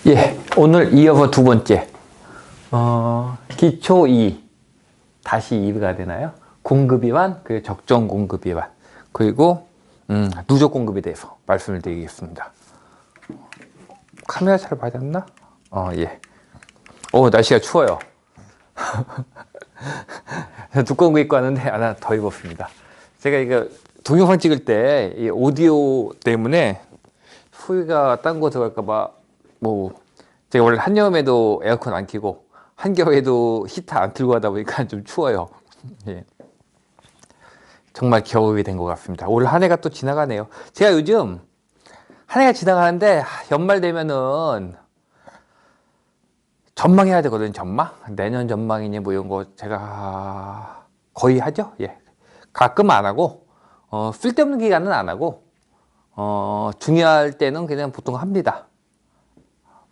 예, 오늘 이어서 두 번째, 기초 2, 다시 2가 되나요? 공급 이완, 그 적정 공급 이완, 그리고 누적 공급에 대해서 말씀을 드리겠습니다. 카메라 잘 받았나? 예. 날씨가 추워요. 두꺼운 거 입고 왔는데 하나 더 입었습니다. 제가 이거 동영상 찍을 때 이 오디오 때문에 소리가 딴 거 들어갈까봐 제가 원래 한여름에도 에어컨 안 켜고 한겨울에도 히터 안 틀고 하다 보니까 좀 추워요. 예. 정말 겨울이 된 것 같습니다. 올 한 해가 또 지나가네요. 제가 요즘 한 해가 지나가는데 연말 되면은 전망해야 되거든요. 전망? 내년 전망이니 뭐 이런 거 제가 거의 하죠. 예. 가끔 안 하고 쓸데없는 기간은 안 하고 중요할 때는 그냥 보통 합니다.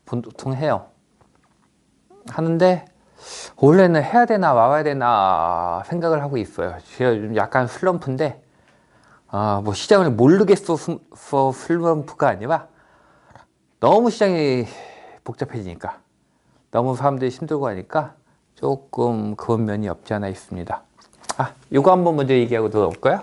보통 해요. 하는데 원래는 해야 되나 말아야 되나 생각을 하고 있어요. 제가 요즘 약간 슬럼프인데 뭐 시장을 모르겠어 슬럼프가 아니라 너무 시장이 복잡해지니까 너무 사람들이 힘들고 하니까 조금 그런 면이 없지 않아 있습니다. 요거 한번 먼저 얘기하고 들어볼까요?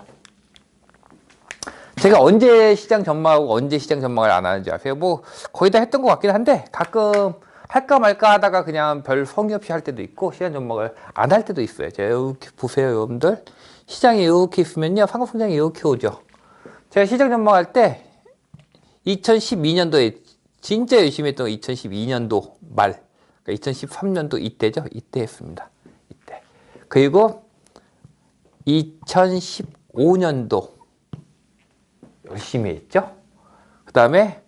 제가 언제 시장 전망하고 언제 시장 전망을 안 하는지 아세요? 뭐 거의 다 했던 것 같긴 한데 가끔 할까 말까 하다가 그냥 별 성의 없이 할 때도 있고 시장 전망을 안 할 때도 있어요. 제가 이렇게 보세요, 여러분들. 시장이 이렇게 있으면요, 상업성장이 이렇게 오죠. 제가 시장 전망할 때 2012년도에 진짜 열심히 했던 2012년도 말, 그러니까 2013년도 이때죠. 이때 했습니다. 이때. 그리고 2015년도 열심히 했죠. 그 다음에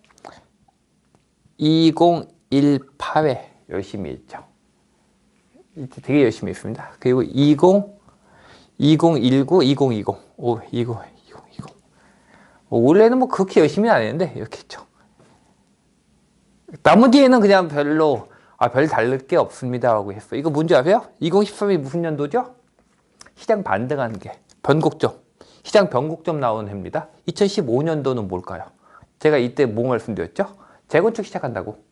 2018회 열심히 했죠. 이때 되게 열심히 했습니다. 그리고 2019, 2020, 2020. 올해는 뭐 그렇게 열심히 안 했는데 이렇게 했죠. 나머지에는 그냥 별로 별 다를 게 없습니다 하고 했어요. 이거 뭔지 아세요? 2013이 무슨 년도죠? 시장 반등하는 게 변곡점, 시장 변곡점 나오는 해입니다. 2015년도는 뭘까요? 제가 이때 뭐 말씀드렸죠? 재건축 시작한다고.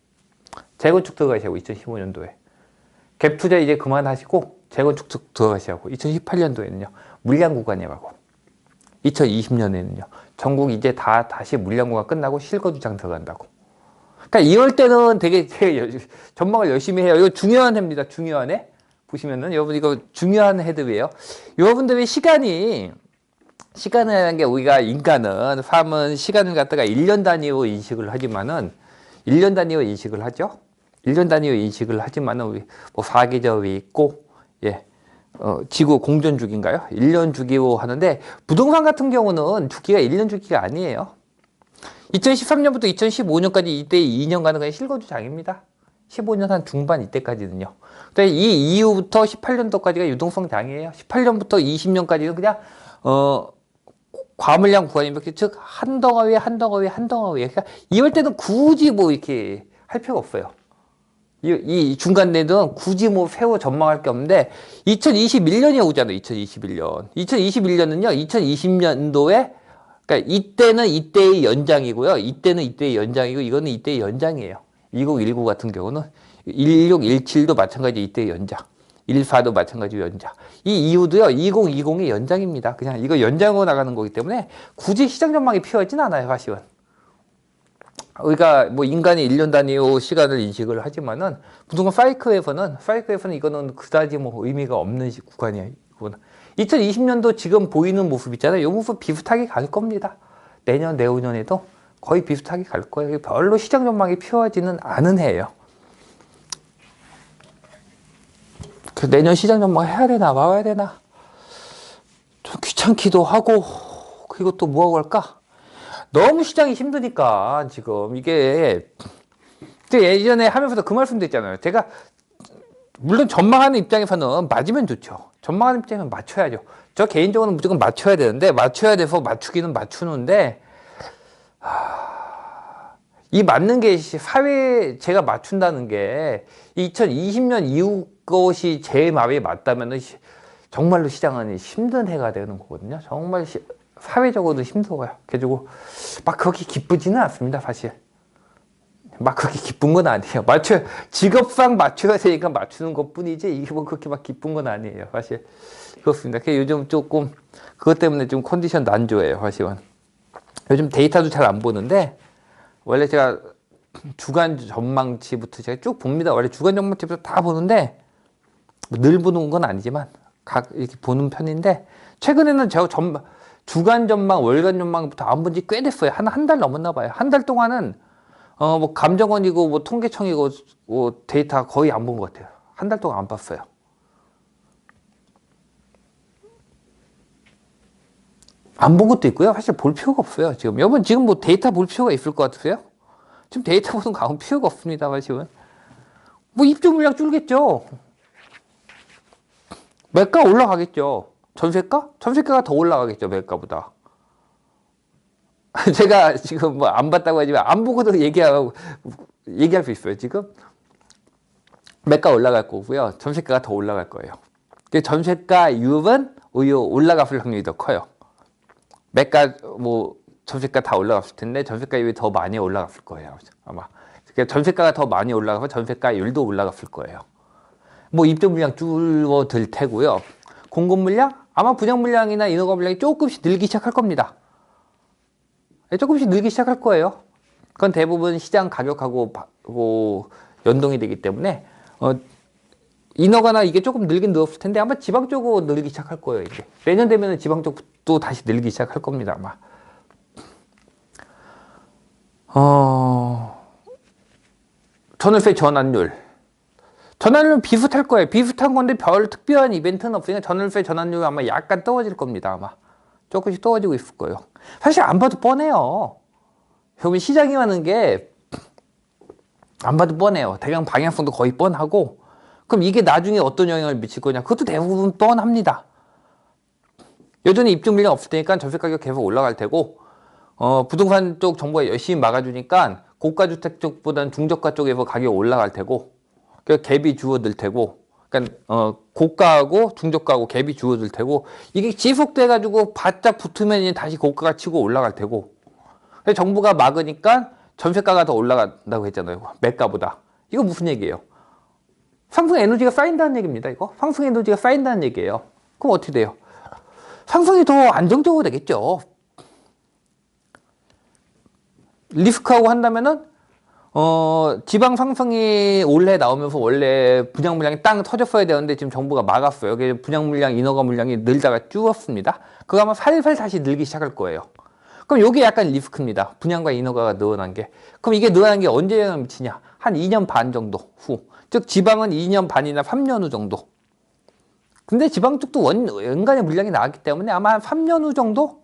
재건축 들어가시라고. 2015년도에 갭 투자 이제 그만하시고 재건축 들어가시라고. 2018년도에는요 물량 구간이라고. 2020년에는요 전국 이제 다시 물량 구간 끝나고 실거주장 들어간다고. 그러니까 이럴 때는 되게 전망을 열심히 해요. 이거 중요한 해입니다. 중요한 해. 보시면은 여러분 이거 중요한 해들이에요. 여러분들의 시간이라는 게 우리가 인간은 삶은 시간을 갖다가 1년 단위로 인식을 하지만은 1년 단위로 인식을 하죠. 1년 단위로 인식을 하지만은 우리 뭐 사계절이 있고 지구 공전 주기인가요? 1년 주기로 하는데 부동산 같은 경우는 주기가 1년 주기가 아니에요. 2013년부터 2015년까지 이때 2년간은 그냥 실거주장입니다. 15년 한 중반 이때까지는요. 근데 이 이후부터 18년도까지가 유동성 장이에요. 18년부터 20년까지는 그냥 과물량 구간입니다. 즉 한 덩어리 한 덩어리 한 덩어리. 그러니까 이럴 때는 굳이 뭐 이렇게 할 필요가 없어요. 이 중간 내는 굳이 뭐 새로 전망할 게 없는데 2021년이 오잖아요. 2021년. 2021년은요. 2020년도에 그러니까 이때는 이때의 연장이고요. 이때는 이때의 연장이고 이거는 이때의 연장이에요. 2019 같은 경우는 16, 17도 마찬가지 이때의 연장. 14도 마찬가지로 연장. 이 이후도요. 2020이 연장입니다. 그냥 이거 연장으로 나가는 거기 때문에 굳이 시장 전망이 필요하진 않아요. 사실은. 우리가 뭐 인간이 1년 단위로 시간을 인식을 하지만은 부동산 사이클에서는 이거는 그다지 뭐 의미가 없는 구간이에요. 2020년도 지금 보이는 모습 있잖아요. 이 모습 비슷하게 갈 겁니다. 내년, 내후년에도 거의 비슷하게 갈 거예요. 별로 시장 전망이 필요하지는 않은 해예요. 내년 시장 전망 해야 되나 말아야 되나 좀 귀찮기도 하고. 그리고 또 뭐하고 할까? 너무 시장이 힘드니까 지금 이게 예전에 하면서도 그 말씀도 있잖아요. 제가 물론 전망하는 입장에서는 맞으면 좋죠. 전망하는 입장에서는 맞춰야죠. 저 개인적으로는 무조건 맞춰야 되는데 맞춰야 돼서 맞추기는 맞추는데 이 맞는 게 사회에 제가 맞춘다는 게 2020년 이후 것이 제 마음에 맞다면 정말로 시장은 힘든 해가 되는 거거든요. 정말 사회적으로도 힘들어요. 그래가지고 막 그렇게 기쁘지는 않습니다. 사실 막 그렇게 기쁜 건 아니에요. 직업상 맞춰야 되니까 맞추는 것 뿐이지, 이게 뭐 그렇게 막 기쁜 건 아니에요. 사실. 그렇습니다. 요즘 조금, 그것 때문에 좀 컨디션도 안 좋아요, 사실은. 요즘 데이터도 잘 안 보는데, 원래 제가 주간 전망치부터 제가 쭉 봅니다. 원래 주간 전망치부터 다 보는데, 늘 보는 건 아니지만, 이렇게 보는 편인데, 최근에는 제가 주간 전망, 월간 전망부터 안 본 지 꽤 됐어요. 한 달 넘었나 봐요. 한 달 동안은 뭐 감정원이고 뭐 통계청이고 뭐 데이터 거의 안 본 것 같아요. 한 달 동안 안 봤어요. 안 본 것도 있고요. 사실 볼 필요가 없어요. 여러분 지금 뭐 데이터 볼 필요가 있을 것 같으세요? 지금 데이터 보는 거 아무 필요가 없습니다. 사실은. 뭐 입주 물량 줄겠죠. 매가 올라가겠죠. 전세가? 전세가가 더 올라가겠죠. 매가보다. 제가 지금 뭐 안 봤다고 하지만 안 보고도 얘기할 수 있어요. 지금 매가 올라갈 거고요. 전세가가 더 올라갈 거예요. 전세가율은 오히려 올라갈 확률이 더 커요. 매가 뭐 전세가 다 올라갔을 텐데 전세가율이 더 많이 올라갔을 거예요. 아마. 그러니까 전세가가 더 많이 올라가서 전세가율도 올라갔을 거예요. 뭐 입주 물량 줄어들 테고요. 공급 물량? 아마 분양 물량이나 인허가 물량이 조금씩 늘기 시작할 겁니다. 조금씩 늘기 시작할 거예요. 그건 대부분 시장 가격하고 연동이 되기 때문에 인허가나 이게 조금 늘긴 늘었을 텐데 아마 지방 쪽으로 늘기 시작할 거예요. 이제 내년 되면 지방 쪽도 다시 늘기 시작할 겁니다. 아마. 전월세 전환율은 비슷할 거예요. 비슷한 건데 별 특별한 이벤트는 없으니까 전월세 전환율 아마 약간 떨어질 겁니다. 아마 조금씩 떨어지고 있을 거예요. 사실 안 봐도 뻔해요. 여러분 시장이 하는 게 안 봐도 뻔해요. 대강 방향성도 거의 뻔하고 그럼 이게 나중에 어떤 영향을 미칠 거냐 그것도 대부분 뻔합니다. 여전히 입주 물량 없을 테니까 전세 가격 계속 올라갈 테고 부동산 쪽 정부가 열심히 막아주니까 고가주택 쪽보다는 중저가 쪽에서 가격이 올라갈 테고 갭이 줄어들 테고 그러니까 고가하고 중저가하고 갭이 줄어들 테고 이게 지속돼 가지고 바짝 붙으면 다시 고가가 치고 올라갈 테고 그래서 정부가 막으니까 전세가가 더 올라간다고 했잖아요. 매가보다. 이거 무슨 얘기예요? 상승 에너지가 쌓인다는 얘기입니다. 이거 상승 에너지가 쌓인다는 얘기예요. 그럼 어떻게 돼요? 상승이 더 안정적으로 되겠죠. 리스크하고 한다면은 지방 상승이 올해 나오면서 원래 분양 물량이 땅 터졌어야 되는데 지금 정부가 막았어요. 그래서 분양 물량, 인허가 물량이 늘다가 줄었습니다. 그거 아마 살살 다시 늘기 시작할 거예요. 그럼 이게 약간 리스크입니다. 분양과 인허가가 늘어난 게. 그럼 이게 늘어난 게 언제 영향을 미치냐? 한 2년 반 정도 후. 즉 지방은 2년 반이나 3년 후 정도. 근데 지방 쪽도 연간의 물량이 나왔기 때문에 아마 한 3년 후 정도?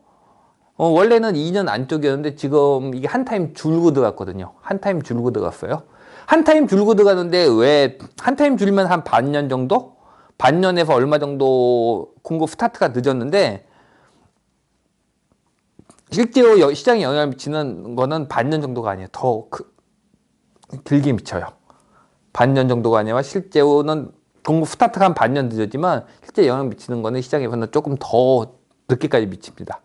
원래는 2년 안쪽이었는데 지금 이게 한 타임 줄고 들어갔거든요. 한 타임 줄고 들어갔어요. 한 타임 줄고 들어가는데 왜 한 타임 줄면 한 반년 정도? 반년에서 얼마 정도 공급 스타트가 늦었는데 실제로 시장에 영향을 미치는 거는 반년 정도가 아니에요. 더 길게 미쳐요. 반년 정도가 아니라 실제로는 공급 스타트가 한 반년 늦었지만 실제 영향을 미치는 거는 시장에서는 조금 더 늦게까지 미칩니다.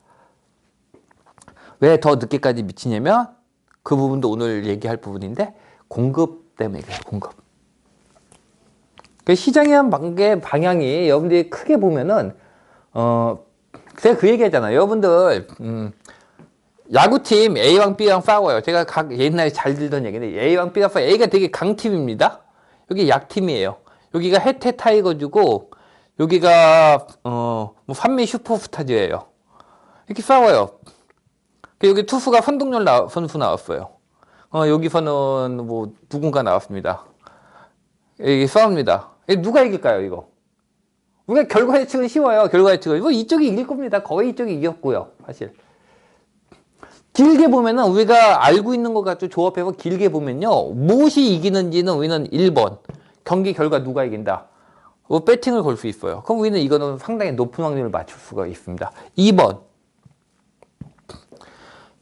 왜 더 늦게까지 미치냐면 그 부분도 오늘 얘기할 부분인데 공급 때문에 그래요. 공급. 시장의 한 방향이 여러분들이 크게 보면은 제가 그 얘기했잖아요. 여러분들 야구팀 A랑 B랑 싸워요. 제가 옛날에 잘 들던 얘기인데 A랑 B가 싸워요. A가 되게 강팀입니다. 여기 약팀이에요. 여기가 해태 타이거즈고 여기가 뭐 산미 슈퍼스타즈예요. 이렇게 싸워요. 여기 투수가 선동열 선수 나왔어요. 여기서는 뭐 누군가 나왔습니다. 이게 싸웁니다. 누가 이길까요, 이거? 우리가 결과 예측은 쉬워요. 결과 예측은. 이거 이쪽이 이길 겁니다. 거의 이쪽이 이겼고요, 사실. 길게 보면은 우리가 알고 있는 것 같죠. 조합해서 길게 보면요. 무엇이 이기는지는 우리는 1번. 경기 결과 누가 이긴다. 배팅을 걸 수 있어요. 그럼 우리는 이거는 상당히 높은 확률을 맞출 수가 있습니다. 2번.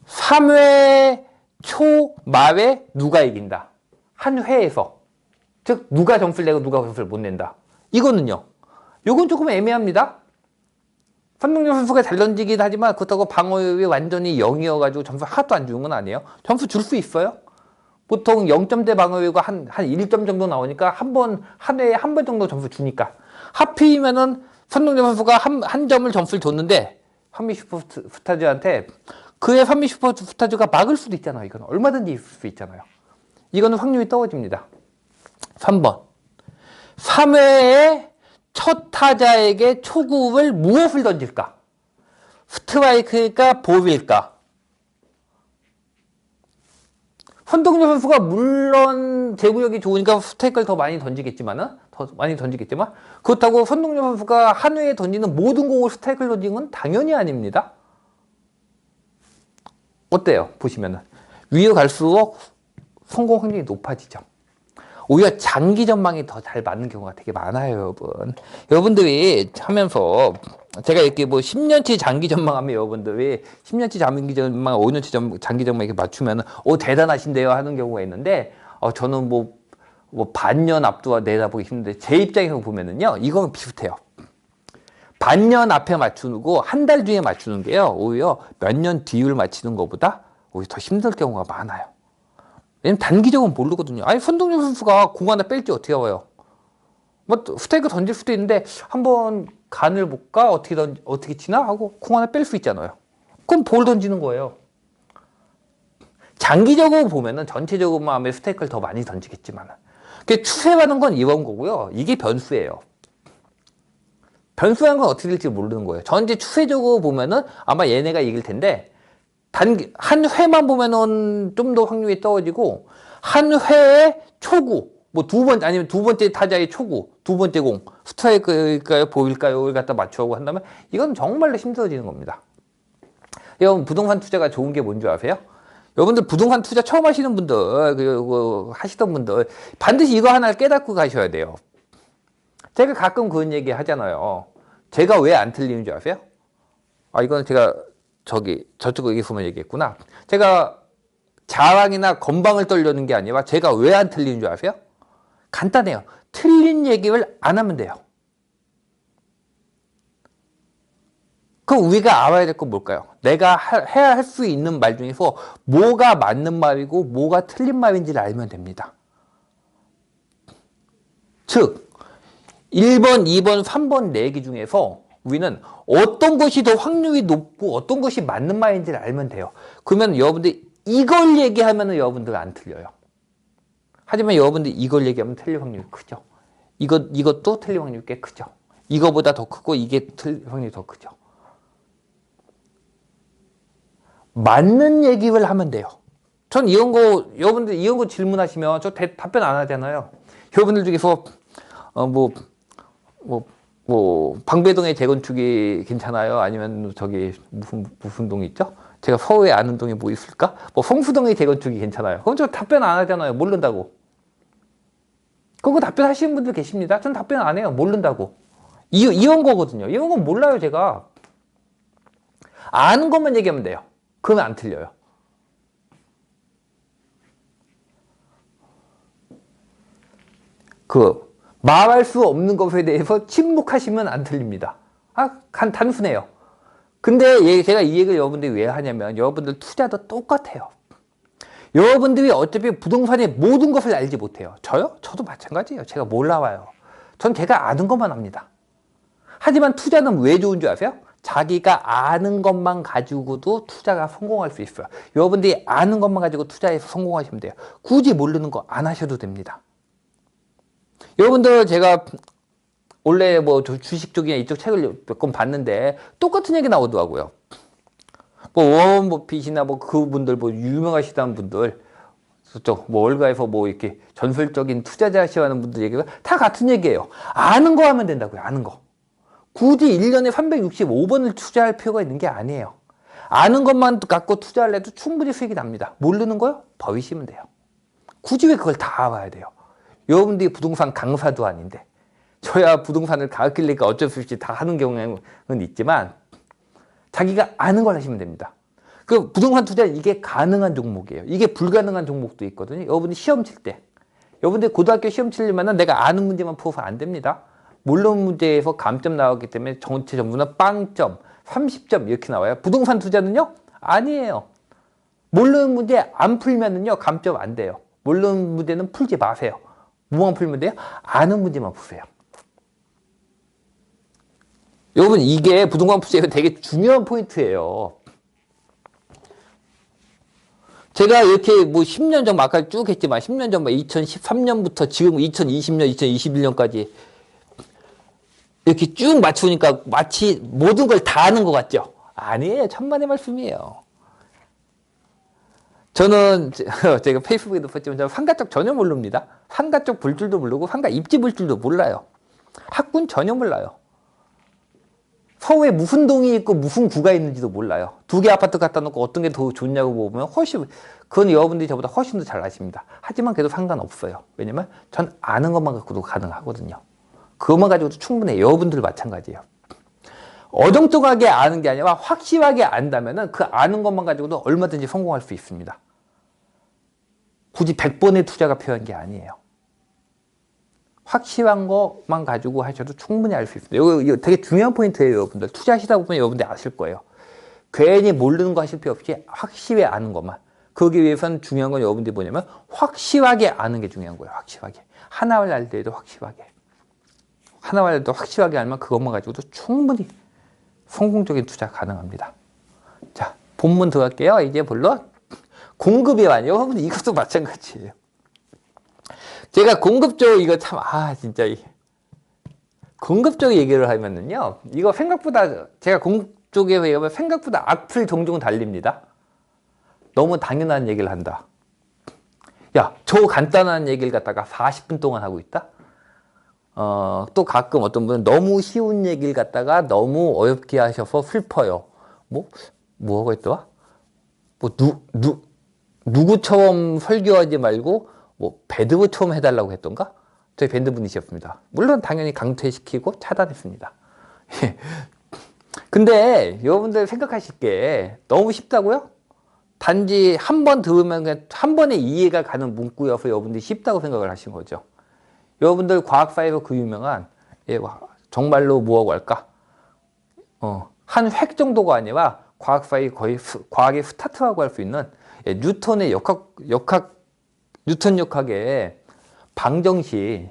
3회 초 말에 누가 이긴다. 한 회에서. 즉 누가 점수를 내고 누가 점수를 못 낸다. 이거는요. 요건 조금 애매합니다. 선동열 선수가 잘 던지긴 하지만 그렇다고 방어율이 완전히 0이어가지고 점수 하나도 안 주는 건 아니에요. 점수 줄 수 있어요. 보통 0점대 방어율과 한 1점 정도 나오니까 한 회에 한 번 정도 점수 주니까. 하필이면은 선동열 선수가 한 점을 점수를 줬는데, 한미 슈퍼스타즈한테 그의 한미 슈퍼스타즈가 막을 수도 있잖아요. 이건 얼마든지 있을 수 있잖아요. 이거는 확률이 떨어집니다. 3번. 3회에 첫 타자에게 초구를 무엇을 던질까? 스트라이크일까? 볼일까? 선동열 선수가 물론 제구력이 좋으니까 스트라이크를 더 많이 던지겠지만 그렇다고 선동열 선수가 한 회에 던지는 모든 공을 스트라이크를 던지는 건 당연히 아닙니다. 어때요? 보시면은 위로 갈수록 성공 확률이 높아지죠. 오히려 장기 전망이 더 잘 맞는 경우가 되게 많아요, 여러분. 여러분들이 하면서 제가 이렇게 뭐 10년치 장기 전망하면 여러분들이 10년치 장기 전망, 5년치 장기 전망 이렇게 맞추면은 대단하신데요 하는 경우가 있는데 저는 뭐 반년 앞두고 내다보기 힘든데 제 입장에서 보면은요 이건 비슷해요. 반년 앞에 맞추고 한 달 뒤에 맞추는 게요 오히려 몇 년 뒤를 맞추는 것보다 오히려 더 힘들 경우가 많아요. 왜냐면 단기적으로 모르거든요. 아니 선동열 선수가 공 하나 뺄지 어떻게 와요? 뭐 스트라이크 던질 수도 있는데 한번 간을 볼까? 어떻게 치나? 하고 공 하나 뺄 수 있잖아요. 그럼 볼 던지는 거예요. 장기적으로 보면은 전체적으로만 하면 스트라이크를 더 많이 던지겠지만 추세라는 건 이런 거고요. 이게 변수예요. 변수라는 건 어떻게 될지 모르는 거예요. 전체 추세적으로 보면은 아마 얘네가 이길 텐데 한 회만 보면은 좀 더 확률이 떨어지고 한 회에 초구 뭐 아니면 두 번째 타자의 초구 두 번째 공 스트라이크일까요 볼일까요 갖다 맞추고 한다면 이건 정말로 힘들어지는 겁니다. 여러분 부동산 투자가 좋은 게 뭔지 아세요? 여러분들 부동산 투자 처음 하시는 분들 그리고 하시던 분들 반드시 이거 하나를 깨닫고 가셔야 돼요. 제가 가끔 그런 얘기 하잖아요. 제가 왜 안 틀리는 줄 아세요? 이건 제가 저쪽에 보면 얘기했구나. 제가 자랑이나 건방을 떨려는 게 아니라 제가 왜 안 틀리는 줄 아세요? 간단해요. 틀린 얘기를 안 하면 돼요. 그럼 우리가 알아야 될 건 뭘까요? 내가 해야 할 수 있는 말 중에서 뭐가 맞는 말이고 뭐가 틀린 말인지를 알면 됩니다. 즉 1번, 2번, 3번 내기 중에서 우리는 어떤 것이 더 확률이 높고 어떤 것이 맞는 말인지를 알면 돼요. 그러면 여러분들 이걸 얘기하면 여러분들 안 틀려요. 하지만 여러분들 이걸 얘기하면 틀릴 확률이 크죠. 이것도 틀릴 확률이 꽤 크죠. 이거보다 더 크고 이게 틀릴 확률이 더 크죠. 맞는 얘기를 하면 돼요. 전 여러분들 이런 거 질문하시면 저 답변 안 하잖아요. 여러분들 중에서 방배동의 재건축이 괜찮아요? 아니면 저기 무슨 동이 있죠? 제가 서울에 아는 동이 뭐 있을까? 성수동의 재건축이 괜찮아요. 그럼 저 답변 안 하잖아요. 모른다고. 그거 답변하시는 분들 계십니다. 전 답변 안 해요. 모른다고. 이런 거거든요. 이런 건 몰라요, 제가. 아는 것만 얘기하면 돼요. 그러면 안 틀려요. 말할 수 없는 것에 대해서 침묵하시면 안 틀립니다. 단순해요. 근데 제가 이 얘기를 여러분들이 왜 하냐면 여러분들 투자도 똑같아요. 여러분들이 어차피 부동산의 모든 것을 알지 못해요. 저요? 저도 마찬가지예요. 제가 몰라와요. 전 제가 아는 것만 합니다. 하지만 투자는 왜 좋은 줄 아세요? 자기가 아는 것만 가지고도 투자가 성공할 수 있어요. 여러분들이 아는 것만 가지고 투자해서 성공하시면 돼요. 굳이 모르는 거 안 하셔도 됩니다. 여러분들 제가 원래 주식 쪽이나 이쪽 책을 몇 권 봤는데 똑같은 얘기 나오더라고요. 워런 버핏이나 그분들 유명하시다는 분들 월가에서 이렇게 전설적인 투자자시라는 분들 얘기가 다 같은 얘기예요. 아는 거 하면 된다고요. 아는 거. 굳이 1년에 365번을 투자할 필요가 있는 게 아니에요. 아는 것만 갖고 투자를 해도 충분히 수익이 납니다. 모르는 거요? 버리시면 돼요. 굳이 왜 그걸 다 알아야 돼요? 여러분들이 부동산 강사도 아닌데 저야 부동산을 가르치려니까 어쩔 수 없이 다 하는 경우는 있지만 자기가 아는 걸 하시면 됩니다. 그 부동산 투자는 이게 가능한 종목이에요. 이게 불가능한 종목도 있거든요. 여러분이 시험 칠 때 여러분들 고등학교 시험 치려면 내가 아는 문제만 풀어서 안 됩니다. 모르는 문제에서 감점 나왔기 때문에 전체 전부는 빵점, 30점 이렇게 나와요. 부동산 투자는요? 아니에요. 모르는 문제 안 풀면은요 감점 안 돼요. 모르는 문제는 풀지 마세요. 뭐만 풀면 돼요? 아는 문제만 푸세요. 여러분, 이게 부동산 풀이가 되게 중요한 포인트예요. 제가 이렇게 뭐 10년 전 아까 쭉 했지만 10년 전 2013년부터 지금 2020년, 2021년까지 이렇게 쭉 맞추니까 마치 모든 걸 다 아는 것 같죠? 아니에요. 천만의 말씀이에요. 저는 제가 페이스북에도 봤지만 저는 환가 쪽 전혀 모릅니다. 환가 쪽 볼 줄도 모르고 환가 입지 볼 줄도 몰라요. 학군 전혀 몰라요. 서울에 무슨 동이 있고 무슨 구가 있는지도 몰라요. 두 개 아파트 갖다 놓고 어떤 게 더 좋냐고 보면 그건 여러분들이 저보다 훨씬 더 잘 아십니다. 하지만 그래도 상관없어요. 왜냐면 전 아는 것만 갖고도 가능하거든요. 그것만 가지고도 충분해요. 여러분들 마찬가지예요. 어정쩡하게 아는 게 아니라 확실하게 안다면은 그 아는 것만 가지고도 얼마든지 성공할 수 있습니다. 굳이 100번의 투자가 필요한 게 아니에요. 확실한 것만 가지고 하셔도 충분히 알 수 있습니다. 이거 되게 중요한 포인트예요, 여러분들. 투자하시다 보면 여러분들 아실 거예요. 괜히 모르는 거 하실 필요 없이 확실히 아는 것만. 그러기 위해서는 중요한 건 여러분들이 뭐냐면 확실하게 아는 게 중요한 거예요. 확실하게. 하나를 알 때도 확실하게. 하나를 알 때도 확실하게 알면 그것만 가지고도 충분히 성공적인 투자 가능합니다. 자, 본문 들어갈게요. 이제 물론 공급이 아니에요. 여러분 이것도 마찬가지예요. 제가 공급적 이거 참 진짜 공급적 얘기를 하면은요. 이거 생각보다 제가 공급 쪽에 얘기하면 생각보다 악플 종종 달립니다. 너무 당연한 얘기를 한다. 야, 저 간단한 얘기를 갖다가 40분 동안 하고 있다? 또 가끔 어떤 분은 너무 쉬운 얘기를 갖다가 너무 어렵게 하셔서 슬퍼요. 뭐가 있더라? 누구처럼 설교하지 말고, 배드부처럼 해달라고 했던가? 저희 밴드분이셨습니다. 물론 당연히 강퇴시키고 차단했습니다. 근데 여러분들 생각하실 게 너무 쉽다고요? 단지 한 번 들으면 그냥 한 번에 이해가 가는 문구여서 여러분들이 쉽다고 생각을 하신 거죠. 여러분들 과학사에서 그 유명한 정말로 뭐라고 할까? 한 획 정도가 아니라 과학사의 거의 과학의 스타트라고 할 수 있는 뉴턴의 뉴턴 역학의 방정식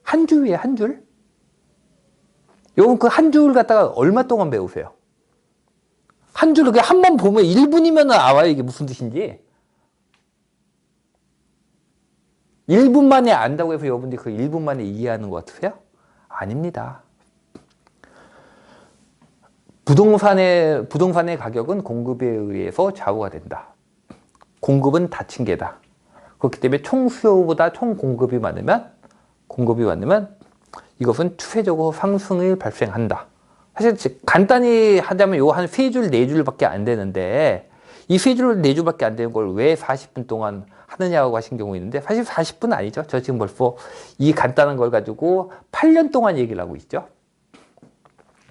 한 줄이에요, 한 줄? 여러분 그 한 줄 갖다가 얼마 동안 배우세요? 한 줄을 그냥 한 번 보면 1분이면 알아요, 이게 무슨 뜻인지. 1분 만에 안다고 해서 여러분들이 그 1분 만에 이해하는 것 같으세요? 아닙니다. 부동산의 가격은 공급에 의해서 좌우가 된다. 공급은 닫힌 개다. 그렇기 때문에 총 수요보다 총 공급이 많으면 이것은 추세적으로 상승이 발생한다. 사실 간단히 하자면 요 한 3줄, 4줄밖에 안 되는데 이 3줄, 4줄밖에 안 되는 걸 왜 40분 동안 하느냐고 하신 경우 있는데 사실 40분 아니죠. 저 지금 벌써 이 간단한 걸 가지고 8년 동안 얘기를 하고 있죠.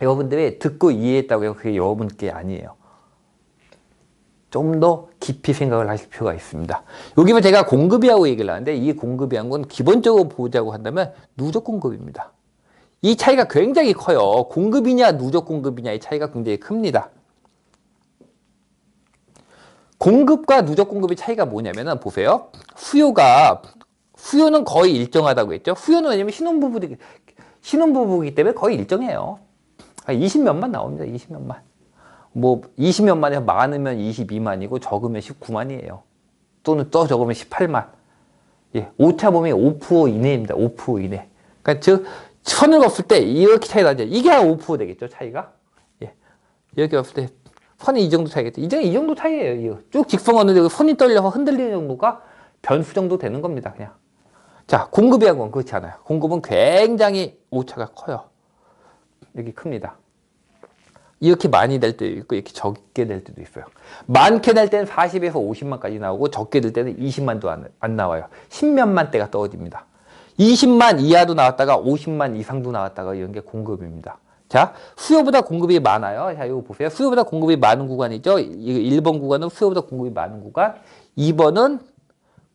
여러분들이 듣고 이해했다고 해서 그게 여러분께 아니에요. 좀 더 깊이 생각을 하실 필요가 있습니다. 여기면 제가 공급이라고 얘기를 하는데 이 공급이란 건 기본적으로 보자고 한다면 누적 공급입니다. 이 차이가 굉장히 커요. 공급이냐 누적 공급이냐 이 차이가 굉장히 큽니다. 공급과 누적 공급의 차이가 뭐냐면은 보세요. 수요는 거의 일정하다고 했죠. 수요는 왜냐면 신혼부부이기 때문에 거의 일정해요. 20몇만 나옵니다. 20몇만. 20몇만에서 많으면 22만이고 적으면 19만이에요. 또는 또 적으면 18만. 오차 보면 5% 이내입니다. 5% 이내. 그러니까 즉 선을 걷을 때 이렇게 차이 나죠. 이게 한 5% 되겠죠, 차이가? 이렇게 걷을 때 선이 이 정도 차이겠죠. 이제 이 정도 차이예요. 쭉 직선 걷는데 선이 떨려서 흔들리는 정도가 변수 정도 되는 겁니다, 그냥. 자, 공급이란 건 그렇지 않아요. 공급은 굉장히 오차가 커요. 여기 큽니다. 이렇게 많이 될 때도 있고 이렇게 적게 될 때도 있어요. 많게 될 때는 40에서 50만까지 나오고 적게 될 때는 20만도 안 나와요. 10몇만 대가 떨어집니다. 20만 이하도 나왔다가 50만 이상도 나왔다가 이런 게 공급입니다. 자, 수요보다 공급이 많아요. 자, 이거 보세요. 수요보다 공급이 많은 구간이죠. 1번 구간은 수요보다 공급이 많은 구간, 2번은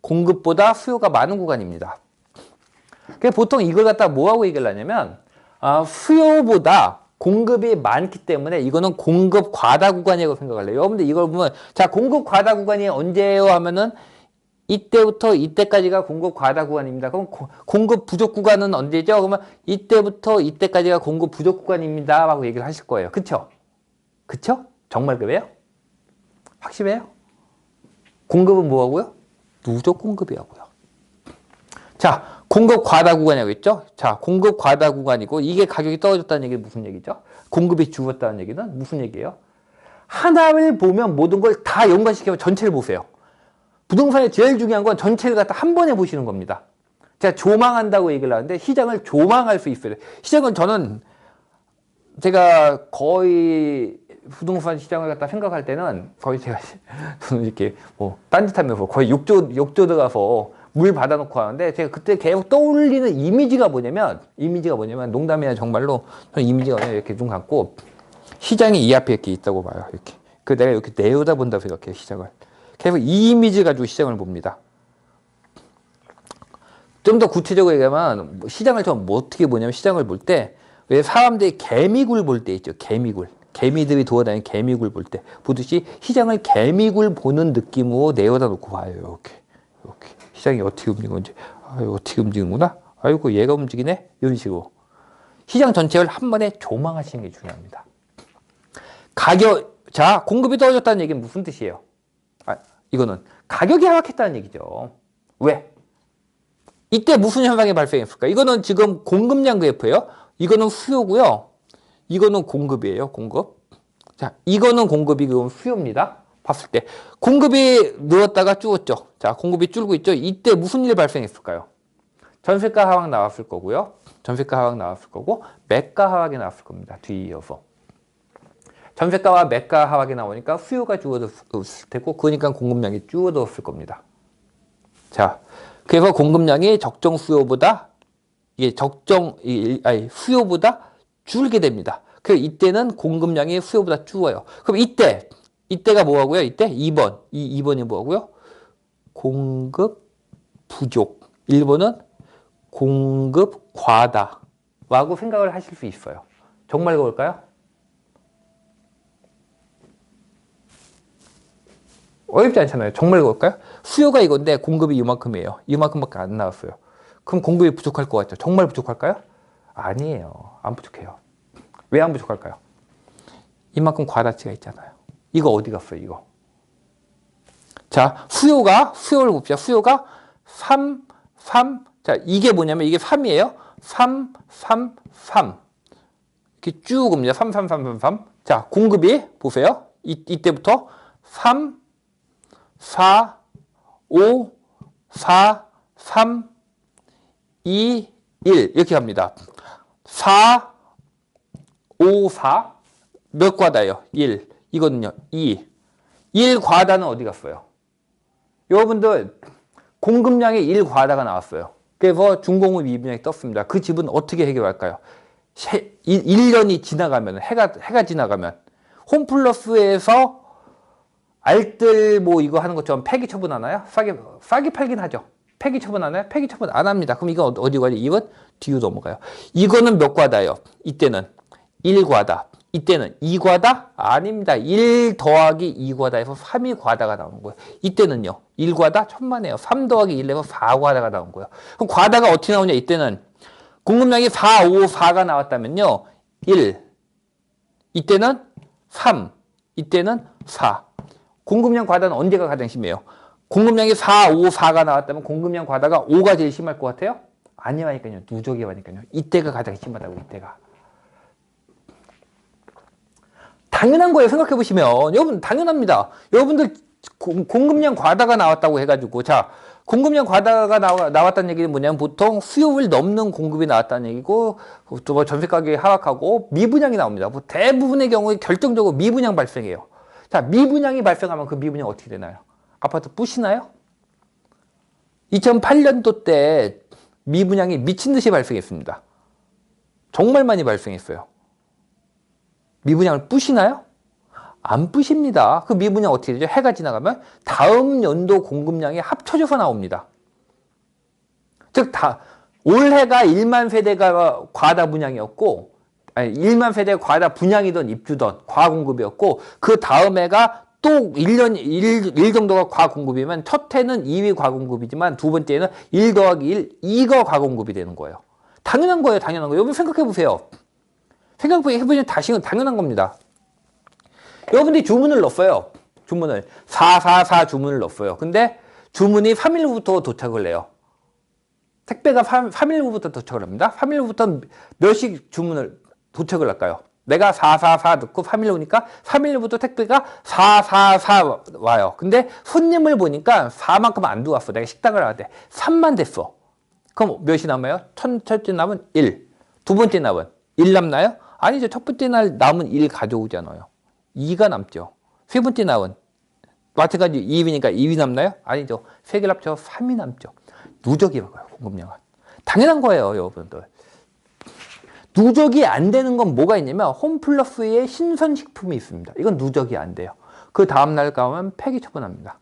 공급보다 수요가 많은 구간입니다. 보통 이걸 갖다가 뭐하고 얘기를 하냐면 수요보다 공급이 많기 때문에 이거는 공급 과다 구간이라고 생각을 해요. 여러분들 이걸 보면 자, 공급 과다 구간이 언제예요 하면은 이때부터 이때까지가 공급 과다 구간입니다. 그럼 공급 부족 구간은 언제죠? 그러면 이때부터 이때까지가 공급 부족 구간입니다. 라고 얘기를 하실 거예요. 그쵸? 그쵸? 정말 그래요? 확실해요? 공급은 뭐하고요? 누적 공급이라고요. 자, 공급 과다 구간이라고 했죠? 자, 공급 과다 구간이고 이게 가격이 떨어졌다는 얘기는 무슨 얘기죠? 공급이 줄었다는 얘기는 무슨 얘기예요? 하나를 보면 모든 걸 다 연관시키면 전체를 보세요. 부동산에 제일 중요한 건 전체를 갖다 한 번에 보시는 겁니다. 제가 조망한다고 얘기를 하는데 시장을 조망할 수 있어요. 시장은 제가 거의 부동산 시장을 갖다 생각할 때는 거의 저는 이렇게 뭐 딴짓하면서 거의 욕조 들어가서 물 받아놓고 하는데 제가 그때 계속 떠올리는 이미지가 뭐냐면 농담이 아니라 정말로 저는 이미지가 이렇게 눈 감고 시장이 이 앞에 이렇게 있다고 봐요. 이렇게. 내가 이렇게 내려다본다고 생각해요. 시장을. 계속 이 이미지 가지고 시장을 봅니다. 좀 더 구체적으로 얘기하면 시장을 좀 어떻게 보냐면 시장을 볼 때 왜 사람들이 개미굴 볼 때 있죠. 개미들이 돌아다니는 개미굴 볼 때 보듯이 시장을 개미굴 보는 느낌으로 내어다 놓고 봐요. 이렇게. 시장이 어떻게 움직이는지. 어떻게 움직이는구나. 아이고 얘가 움직이네. 이런 식으로. 시장 전체를 한 번에 조망하시는 게 중요합니다. 자, 공급이 떨어졌다는 얘기는 무슨 뜻이에요? 이거는 가격이 하락했다는 얘기죠. 왜? 이때 무슨 현상이 발생했을까? 이거는 지금 공급량 그래프예요. 이거는 수요고요. 이거는 공급이에요. 공급. 자, 이거는 공급이 이건 수요입니다. 봤을 때 공급이 늘었다가 줄었죠. 자, 공급이 줄고 있죠. 이때 무슨 일이 발생했을까요? 전세가 하락 나왔을 거고요. 매가 하락이 나왔을 겁니다. 뒤이어서. 전세가와 매가 하락이 나오니까 수요가 줄어들었을 테고 그러니까 공급량이 줄어들었을 겁니다. 자, 그래서 공급량이 적정 수요보다 수요보다 줄게 됩니다. 그래서 이때는 공급량이 수요보다 줄어요. 그럼 이때가 뭐하고요? 이때 2번이 뭐하고요? 공급 부족. 1번은 공급 과다라고 생각을 하실 수 있어요. 정말 그럴까요? 어렵지 않잖아요. 정말 그럴까요? 수요가 이건데 공급이 이만큼이에요. 이만큼밖에 안 나왔어요. 그럼 공급이 부족할 것 같죠? 정말 부족할까요? 아니에요. 안 부족해요. 왜 안 부족할까요? 이만큼 과다치가 있잖아요. 이거 어디 갔어요? 이거. 자, 수요를 봅시다. 수요가 3. 자, 이게 뭐냐면 이게 3이에요. 3. 이렇게 쭉 옵니다. 3. 자, 공급이 보세요. 이때부터 3, 4, 5, 4, 3, 2, 1 이렇게 갑니다. 4, 5, 4 몇 과다예요? 1. 이거는요. 2. 1 과다는 어디 갔어요? 여러분들 공급량이 1 과다가 나왔어요. 그래서 중공업 2분양이 떴습니다. 그 집은 어떻게 해결할까요? 1년이 지나가면 해가 지나가면 홈플러스에서 알뜰 뭐 이거 하는 것처럼 폐기 처분하나요? 싸게 팔긴 하죠. 폐기 처분하나요? 폐기 처분 안 합니다. 그럼 이건 어디 가죠? 이건 뒤로 넘어가요. 이거는 몇 과다예요? 이때는 1과다. 이때는 2과다? 아닙니다. 1 더하기 2과다에서 3이 과다가 나오는 거예요. 이때는요. 1과다? 천만에요. 3 더하기 1에서 4과다가 나온 거예요. 그럼 과다가 어떻게 나오냐? 이때는 공급량이 4, 5, 4가 나왔다면요. 1. 이때는 3. 이때는 4. 공급량 과다는 언제가 가장 심해요? 공급량이 4, 5, 4가 나왔다면 공급량 과다가 5가 제일 심할 것 같아요? 아니라니까요. 누적이라니까요. 이때가 가장 심하다고, 이때가. 당연한 거예요. 생각해보시면. 여러분, 당연합니다. 여러분들 공급량 과다가 나왔다고 해가지고. 자, 공급량 과다가 나왔다는 얘기는 뭐냐면 보통 수요를 넘는 공급이 나왔다는 얘기고 또 뭐 전세 가격이 하락하고 미분양이 나옵니다. 뭐 대부분의 경우에 결정적으로 미분양 발생해요. 자, 미분양이 발생하면 그 미분양 어떻게 되나요? 아파트 부시나요? 2008년도 때 미분양이 미친 듯이 발생했습니다. 정말 많이 발생했어요. 미분양을 부시나요? 안 부십니다. 그 미분양 어떻게 되죠? 해가 지나가면 다음 연도 공급량이 합쳐져서 나옵니다. 즉, 올해가 1만 세대가 과다 분양이었고, 1만 세대가 과다 분양이던 입주던 과공급이었고, 그 다음 해가 또 1년 1 정도가 과공급이면 첫 해는 2위 과공급이지만 두 번째는 1 더하기 1, 2가 과공급이 되는 거예요. 당연한 거예요, 당연한 거예요. 여러분 생각해 보세요. 생각해보시면 다시 당연한 겁니다. 여러분들이 주문을 넣었어요. 주문을 444 주문을 넣었어요. 근데 주문이 3일 후부터 도착을 해요. 택배가 3일 후부터 도착을 합니다. 3일 후부터 몇 시 주문을 도착을 할까요? 내가 444 넣고 3일 후니까 3일 후부터 택배가 444 와요. 근데 손님을 보니까 4만큼 안 들어왔어. 내가 식당을 할 때 3만 됐어. 그럼 몇이 남아요? 첫째 남은 1. 두 번째 남은 1 남나요? 아니죠. 첫 번째 날 남은 1 가져오잖아요. 2가 남죠. 세 번째 남은 마찬가지 2위니까 2위 남나요? 아니죠. 세 개를 합쳐 3이 남죠. 누적이라고요. 공급량은. 당연한 거예요. 여러분들. 누적이 안 되는 건 뭐가 있냐면 홈플러스의 신선식품이 있습니다. 이건 누적이 안 돼요. 그 다음날 가면 폐기 처분합니다.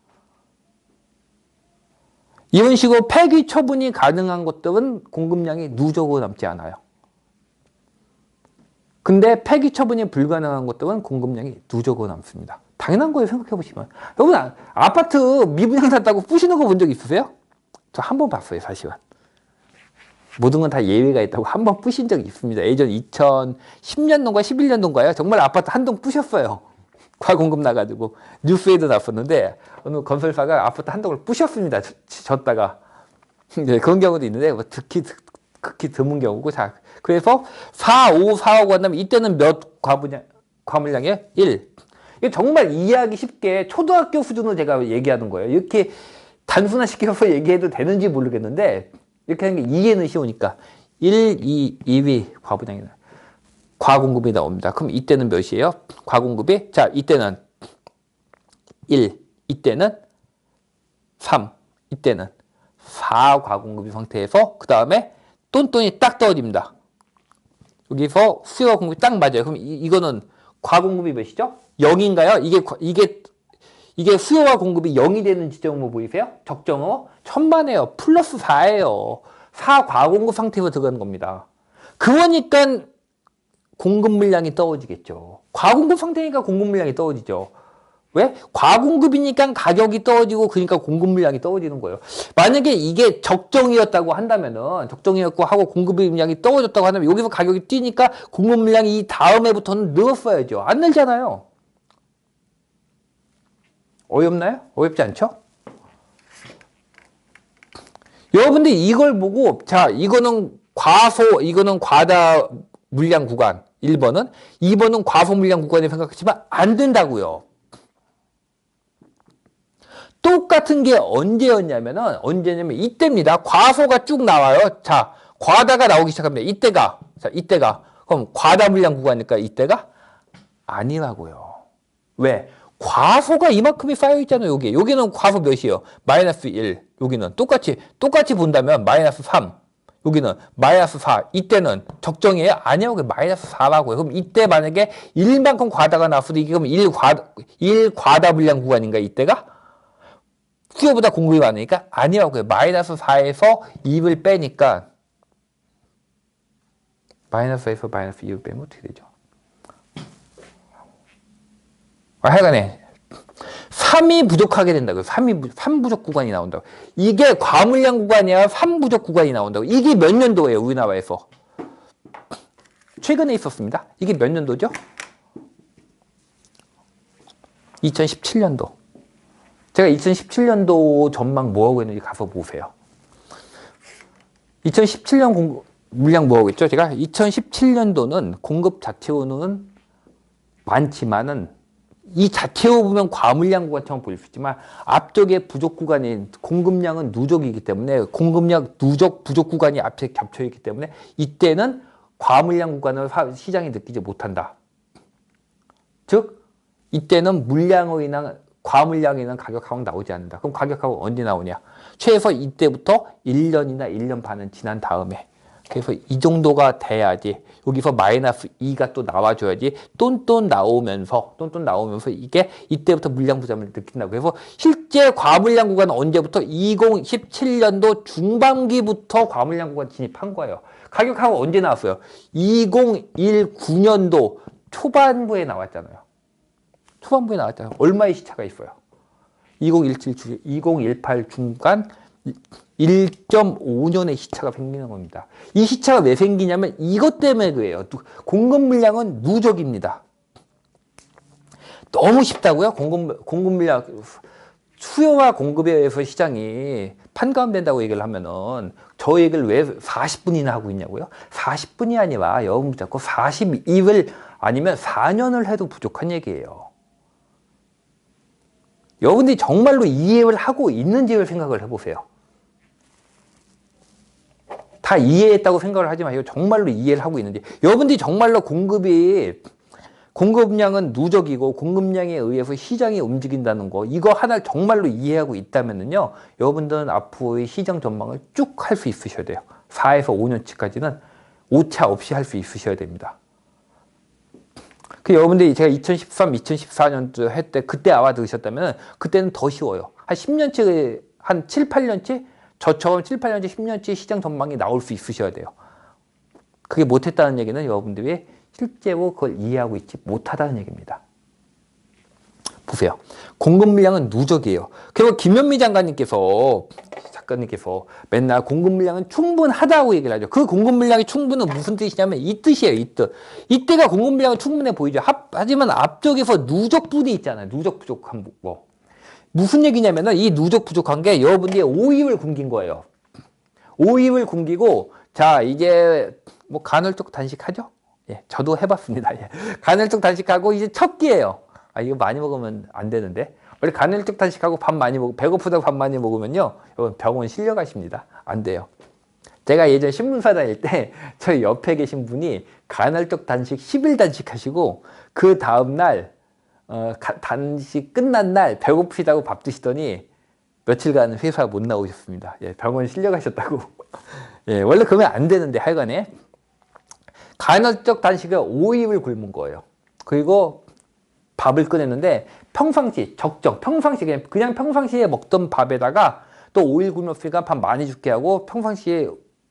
이런 식으로 폐기 처분이 가능한 것들은 공급량이 누적으로 남지 않아요. 근데 폐기 처분이 불가능한 것들은 공급량이 누적으로 남습니다. 당연한 거예요. 생각해 보시면. 여러분 아파트 미분양 샀다고 부시는 거 본 적 있으세요? 저 한 번 봤어요. 사실은. 모든 건 다 예외가 있다고 한 번 부신 적이 있습니다. 예전 2010년도인가 11년도인가요? 정말 아파트 한 동 부셨어요. 과공급 나가지고 뉴스에도 났었는데 어느 건설사가 아파트 한 동을 부셨습니다. 졌다가. 네, 그런 경우도 있는데 뭐 극히 드문 경우고. 자, 그래서 4, 5, 4하고 한다면 이때는 몇 과물량이에요? 1. 이게 정말 이해하기 쉽게 초등학교 수준으로 제가 얘기하는 거예요. 이렇게 단순화시켜서 얘기해도 되는지 모르겠는데 이렇게 하는 게 이해는 쉬우니까 1, 2, 2위 과공급이 나옵니다. 그럼 이때는 몇이에요? 과공급이 자 이때는 1, 이때는 3, 이때는 4 과공급의 상태에서 그 다음에 똔똔이 딱 떨어집니다. 여기서 수요와 공급이 딱 맞아요. 그럼 이거는 과공급이 몇이죠? 0인가요? 이게 수요와 공급이 0이 되는 지점으로 보이세요? 적정어? 천만에요. 플러스 4예요. 4 과공급 상태로 들어가는 겁니다. 그러니까 공급 물량이 떨어지겠죠. 과공급 상태니까 공급 물량이 떨어지죠. 왜? 과공급이니까 가격이 떨어지고 그러니까 공급 물량이 떨어지는 거예요. 만약에 이게 적정이었다고 한다면은 적정이었고 하고 공급 물량이 떨어졌다고 한다면 여기서 가격이 뛰니까 공급 물량이 이 다음 해부터는 늘었어야죠. 안 늘잖아요. 어렵나요? 어렵지 않죠? 여러분들 이걸 보고 자 이거는 이거는 과다 물량 구간 1번은 2번은 과소 물량 구간에 생각하지만 안 된다고요. 똑같은 게 언제였냐면 이때입니다. 과소가 쭉 나와요. 자 과다가 나오기 시작합니다. 이때가 그럼 과다 물량 구간이니까 이때가 아니라고요. 왜? 과소가 이만큼이 쌓여 있잖아요. 여기는 과소 몇이에요? 마이너스 1. 여기는 똑같이 본다면 마이너스 3. 여기는 마이너스 4. 이때는 적정이에요? 아니요. 마이너스 4라고요. 그럼 이때 만약에 1만큼 과다가 나왔어도 이게 그럼 1 과다 물량 구간인가 이때가? 수요보다 공급이 많으니까 아니라고요. 마이너스 4에서 2을 빼니까 마이너스에서 마이너스 2을 빼면 어떻게 되죠? 하여간에 3이 부족하게 된다고요. 3 부족 구간이 나온다고. 이게 과물량 구간이야 3 부족 구간이 나온다고. 이게 몇 년도예요? 우리나라에서. 최근에 있었습니다. 이게 몇 년도죠? 2017년도. 제가 2017년도 전망 뭐하고 있는지 가서 보세요. 2017년 물량 뭐하고 있죠? 제가 2017년도는 공급 자체로는 많지만은 이 자체로 보면 과물량 구간처럼 보일 수 있지만 앞쪽에 부족 구간인 공급량은 누적이기 때문에 공급량 누적 부족 구간이 앞에 겹쳐 있기 때문에 이때는 과물량 구간을 시장이 느끼지 못한다. 즉 이때는 물량으로 인한 과물량에 인한 가격 하락 나오지 않는다. 그럼 가격 하락 언제 나오냐? 최소 이때부터 1년이나 1년 반은 지난 다음에 그래서 이 정도가 돼야지 여기서 마이너스 2가 또 나와줘야지 똔똔 나오면서 이게 이때부터 물량 부담을 느낀다고. 그래서 실제 과물량 구간은 언제부터 2017년도 중반기부터 과물량 구간 진입한 거예요. 가격하고 언제 나왔어요? 2019년도 초반부에 나왔잖아요. 초반부에 나왔잖아요. 얼마의 시차가 있어요? 2018 중간 1.5년의 시차가 생기는 겁니다. 이 시차가 왜 생기냐면 이것 때문에 그래요. 공급 물량은 누적입니다. 너무 쉽다고요? 공급 물량, 수요와 공급에 의해서 시장이 판가름된다고 얘기를 하면은 저 얘기를 왜 40분이나 하고 있냐고요? 40분이 아니라 여러분 자꾸 42일 아니면 4년을 해도 부족한 얘기예요. 여러분들이 정말로 이해를 하고 있는지를 생각을 해보세요. 다 이해했다고 생각을 하지 마시고 정말로 이해를 하고 있는지. 여러분들이 정말로 공급량은 누적이고 공급량에 의해서 시장이 움직인다는 거, 이거 하나 정말로 이해하고 있다면요, 여러분들은 앞으로의 시장 전망을 쭉 할 수 있으셔야 돼요. 4에서 5년치까지는 오차 없이 할 수 있으셔야 됩니다. 여러분들이 제가 2013, 2014년도 할 때 그때 알아들으셨다면 그때는 더 쉬워요. 한 10년치, 한 7, 8년치? 저처럼 7, 8년치, 10년치 시장 전망이 나올 수 있으셔야 돼요. 그게 못했다는 얘기는 여러분들이 실제로 그걸 이해하고 있지 못하다는 얘기입니다. 보세요. 공급 물량은 누적이에요. 그리고 김현미 작가님께서 맨날 공급 물량은 충분하다고 얘기를 하죠. 그 공급 물량이 충분은 무슨 뜻이냐면 이 뜻이에요. 이 뜻. 이때가 공급 물량은 충분해 보이죠. 하지만 앞쪽에서 누적 분이 있잖아요. 누적 부족한 거. 무슨 얘기냐면은 이 누적 부족한 게 여러분들이 오입을 굶긴 거예요. 오입을 굶기고, 자, 이제 뭐 간헐적 단식하죠? 예, 저도 해봤습니다. 예. 간헐적 단식하고 이제 첫 끼예요. 아, 이거 많이 먹으면 안 되는데. 원래 간헐적 단식하고 밥 많이 먹고, 배고프다고 밥 많이 먹으면요, 여러분 병원 실려가십니다. 안 돼요. 제가 예전 신문사 다닐 때 저희 옆에 계신 분이 간헐적 단식 10일 단식하시고 그 다음날 단식 끝난 날 배고프시다고 밥 드시더니 며칠간 회사 못 나오셨습니다. 예, 병원 실려가셨다고. 예, 원래 그러면 안 되는데 하여간에 간헐적 단식을 5일을 굶은 거예요. 그리고 밥을 꺼냈는데 평상시 적정, 평상시 그냥 평상시에 먹던 밥에다가 또 5일 굶었으니까 밥 많이 죽게 하고 평상시에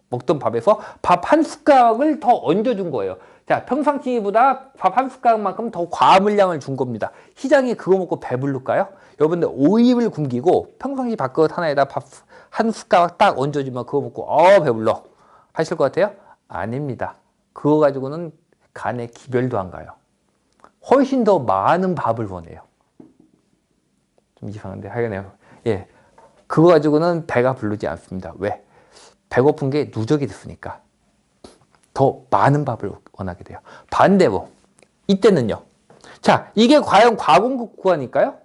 먹던 밥에서 밥 한 숟가락을 더 얹어준 거예요. 자, 평상시보다 밥 한 숟가락만큼 더 과물량을 준 겁니다. 시장이 그거 먹고 배부를까요? 여러분들 5일을 굶기고 평상시 밥그릇 하나에다 밥 한 숟가락 딱 얹어주면 그거 먹고 배불러 하실 것 같아요? 아닙니다. 그거 가지고는 간에 기별도 안 가요. 훨씬 더 많은 밥을 원해요. 좀 이상한데 하여간에 예, 그거 가지고는 배가 부르지 않습니다. 왜? 배고픈 게 누적이 됐으니까 더 많은 밥을 원하게 돼요. 반대로 이때는요. 자, 이게 과연 과공급 구간일까요?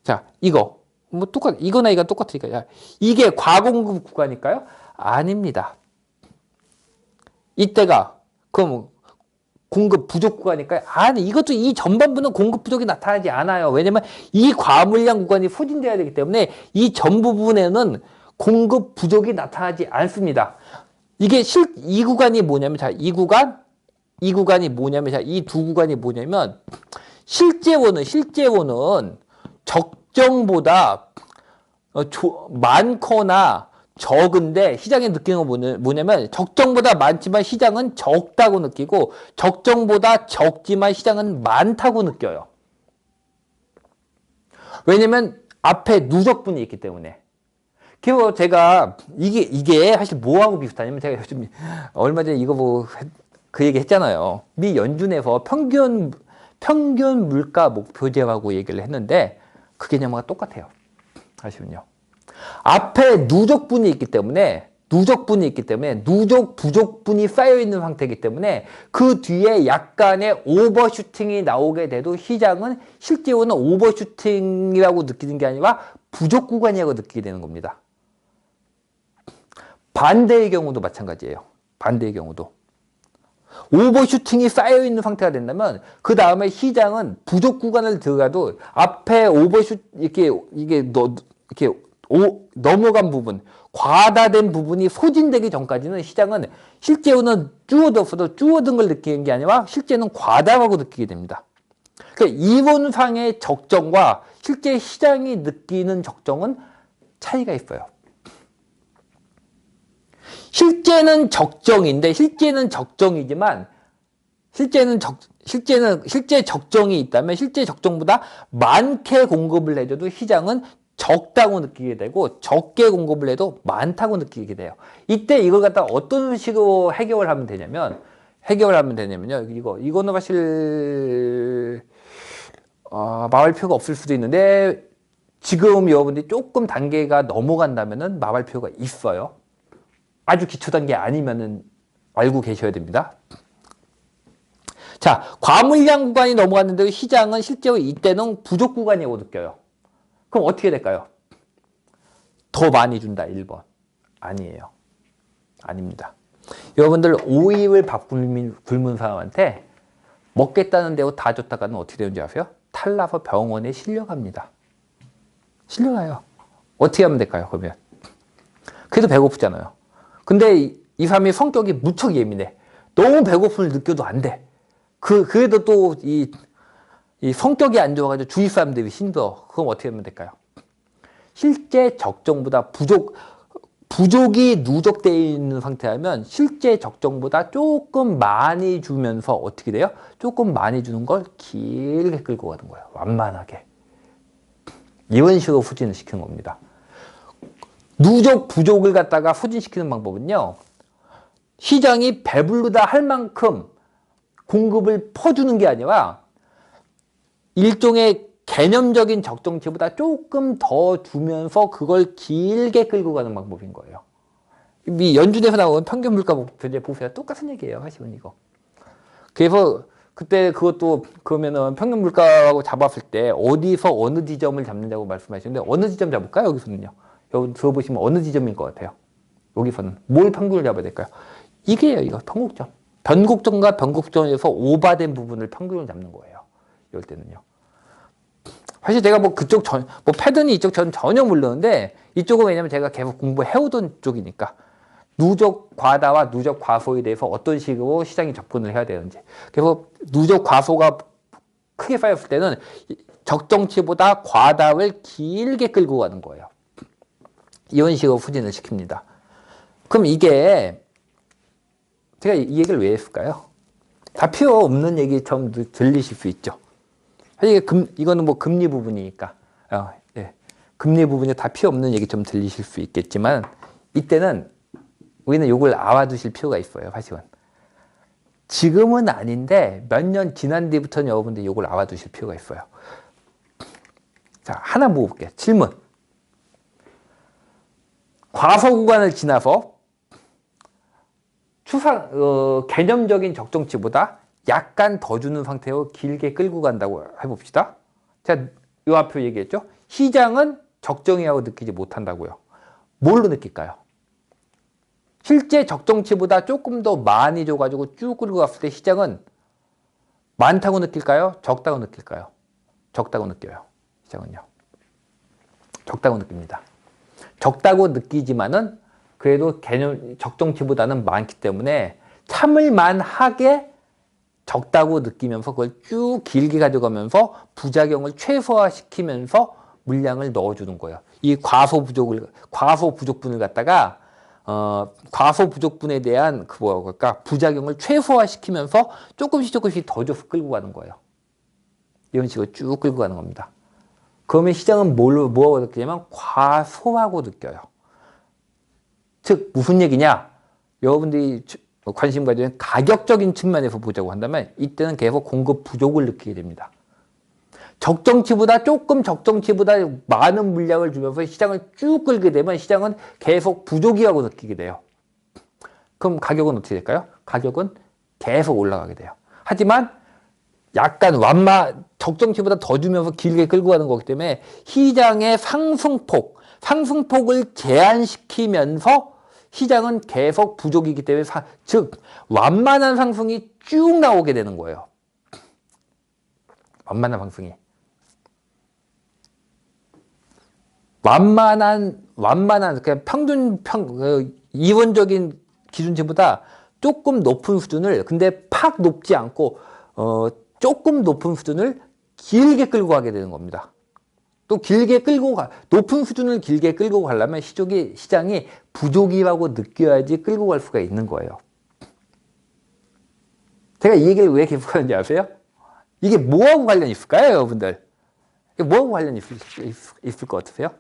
자, 이거 뭐 이거나 이거 똑같으니까. 야, 이게 과공급 구간일까요? 아닙니다. 이때가 그럼 공급 부족 구간일까요? 아니, 이것도 이 전반부는 공급 부족이 나타나지 않아요. 왜냐면 이 과물량 구간이 소진돼야 되기 때문에 이 전 부분에는 공급 부족이 나타나지 않습니다. 이게 이 구간이 뭐냐면, 자, 이 구간이 뭐냐면, 자, 이 두 구간이 뭐냐면, 실제로는 적정보다 많거나 적은데 시장이 느끼는 건 뭐냐면 적정보다 많지만 시장은 적다고 느끼고 적정보다 적지만 시장은 많다고 느껴요. 왜냐면 앞에 누적분이 있기 때문에. 그리고 제가 이게 사실 뭐하고 비슷하냐면 제가 요즘 얼마 전에 이거 보고 그 얘기 했잖아요. 미 연준에서 평균 물가 목표제라고 얘기를 했는데 그 개념과 똑같아요. 사실은요. 앞에 누적분이 있기 때문에 누적 부족분이 쌓여있는 상태이기 때문에 그 뒤에 약간의 오버슈팅이 나오게 돼도 시장은 실제로는 오버슈팅이라고 느끼는 게 아니라 부족 구간이라고 느끼게 되는 겁니다. 반대의 경우도 마찬가지예요. 반대의 경우도. 오버슈팅이 쌓여있는 상태가 된다면 그 다음에 시장은 부족 구간을 들어가도 앞에 이게 넘어간 부분, 과다된 부분이 소진되기 전까지는 시장은 실제로는 줄어든 걸 느끼는 게 아니라 실제는 과다라고 느끼게 됩니다. 그러니까 이론상의 적정과 실제 시장이 느끼는 적정은 차이가 있어요. 실제는 적정이지만 실제 적정이 있다면 실제 적정보다 많게 공급을 해줘도 시장은 적다고 느끼게 되고 적게 공급을 해도 많다고 느끼게 돼요. 이때 이걸 갖다 어떤 식으로 해결하면 되냐면요. 이거는 사실 말할 필요가 없을 수도 있는데 지금 여러분들이 조금 단계가 넘어간다면은 말할 필요가 있어요. 아주 기초 단계 아니면은 알고 계셔야 됩니다. 자, 과물량 구간이 넘어갔는데 시장은 실제로 이때는 부족 구간이라고 느껴요. 그럼 어떻게 될까요? 더 많이 준다, 1번. 아니에요. 아닙니다. 여러분들 오이를 밥 굶은 사람한테 먹겠다는 대로 다 줬다가는 어떻게 되는지 아세요? 탈나서 병원에 실려갑니다. 실려가요. 어떻게 하면 될까요, 그러면? 그래도 배고프잖아요. 근데 이 사람이 성격이 무척 예민해. 너무 배고픔을 느껴도 안 돼. 그래도 또 이 성격이 안 좋아가지고 주위 사람들이 힘들어. 그럼 어떻게 하면 될까요? 실제 적정보다 부족이 누적되어 있는 상태라면 실제 적정보다 조금 많이 주면서 어떻게 돼요? 조금 많이 주는 걸 길게 끌고 가는 거예요. 완만하게. 이런 식으로 후진을 시키는 겁니다. 부족을 갖다가 후진시키는 방법은요. 시장이 배부르다 할 만큼 공급을 퍼주는 게 아니라 일종의 개념적인 적정치보다 조금 더 주면서 그걸 길게 끌고 가는 방법인 거예요. 이 연준에서 나온 평균 물가 목표제 보세요. 똑같은 얘기예요. 사실은 이거. 그래서 그때 그것도 그러면은 평균 물가라고 잡았을 때 어디서 어느 지점을 잡는다고 말씀하시는데 어느 지점 잡을까요? 여기서는요. 여기 들어보시면 어느 지점일 것 같아요. 여기서는 뭘 평균을 잡아야 될까요? 이게요. 이거 변곡점. 변곡점과 변곡점에서 오버된 부분을 평균을 잡는 거예요. 이럴 때는요. 사실 제가 뭐 그쪽 패턴이 이쪽 전 전혀 모르는데 이쪽은 왜냐면 제가 계속 공부해오던 쪽이니까 누적 과다와 누적 과소에 대해서 어떤 식으로 시장이 접근을 해야 되는지. 그래서 누적 과소가 크게 쌓였을 때는 적정치보다 과다를 길게 끌고 가는 거예요. 이런 식으로 후진을 시킵니다. 그럼 이게 제가 이 얘기를 왜 했을까요? 다 필요 없는 얘기처럼 들리실 수 있죠. 사실 이거는 뭐 금리 부분이니까 예. 금리 부분이 다 필요 없는 얘기처럼 들리실 수 있겠지만 이때는 우리는 이걸 알아두실 필요가 있어요. 사실은 지금은 아닌데 몇 년 지난 뒤부터는 여러분들이 이걸 알아두실 필요가 있어요. 자, 하나 물어볼게요. 질문. 과소 구간을 지나서 개념적인 적정치보다 약간 더 주는 상태로 길게 끌고 간다고 해봅시다. 제가 요 앞에 얘기했죠. 시장은 적정이라고 느끼지 못한다고요. 뭘로 느낄까요? 실제 적정치보다 조금 더 많이 줘가지고 쭉 끌고 갔을 때 시장은 많다고 느낄까요? 적다고 느낄까요? 적다고 느껴요. 시장은요. 적다고 느낍니다. 적다고 느끼지만은 그래도 적정치보다는 많기 때문에 참을만하게 적다고 느끼면서 그걸 쭉 길게 가져가면서 부작용을 최소화시키면서 물량을 넣어주는 거예요. 이 과소 부족분을 갖다가 과소 부족분에 대한 부작용을 최소화시키면서 조금씩 더 줘서 끌고 가는 거예요. 이런 식으로 쭉 끌고 가는 겁니다. 그러면 시장은 뭐라고 느끼냐면 과소하고 느껴요. 즉 무슨 얘기냐? 여러분들이 관심 가지는 가격적인 측면에서 보자고 한다면 이때는 계속 공급 부족을 느끼게 됩니다. 적정치보다 많은 물량을 주면서 시장을 쭉 끌게 되면 시장은 계속 부족이라고 느끼게 돼요. 그럼 가격은 어떻게 될까요? 가격은 계속 올라가게 돼요. 하지만 약간 적정치보다 더 주면서 길게 끌고 가는 거기 때문에 시장의 상승폭을 제한시키면서 시장은 계속 부족이기 때문에 즉 완만한 상승이 쭉 나오게 되는 거예요. 완만한 상승이. 그러니까 이원적인 기준치보다 조금 높은 수준을 근데 팍 높지 않고 조금 높은 수준을 길게 끌고 가게 되는 겁니다. 또 높은 수준을 길게 끌고 가려면 시장이 부족이라고 느껴야지 끌고 갈 수가 있는 거예요. 제가 이 얘기를 왜 계속하는지 아세요? 이게 뭐하고 관련이 있을까요, 여러분들? 이게 뭐하고 관련이 있을 것 같으세요?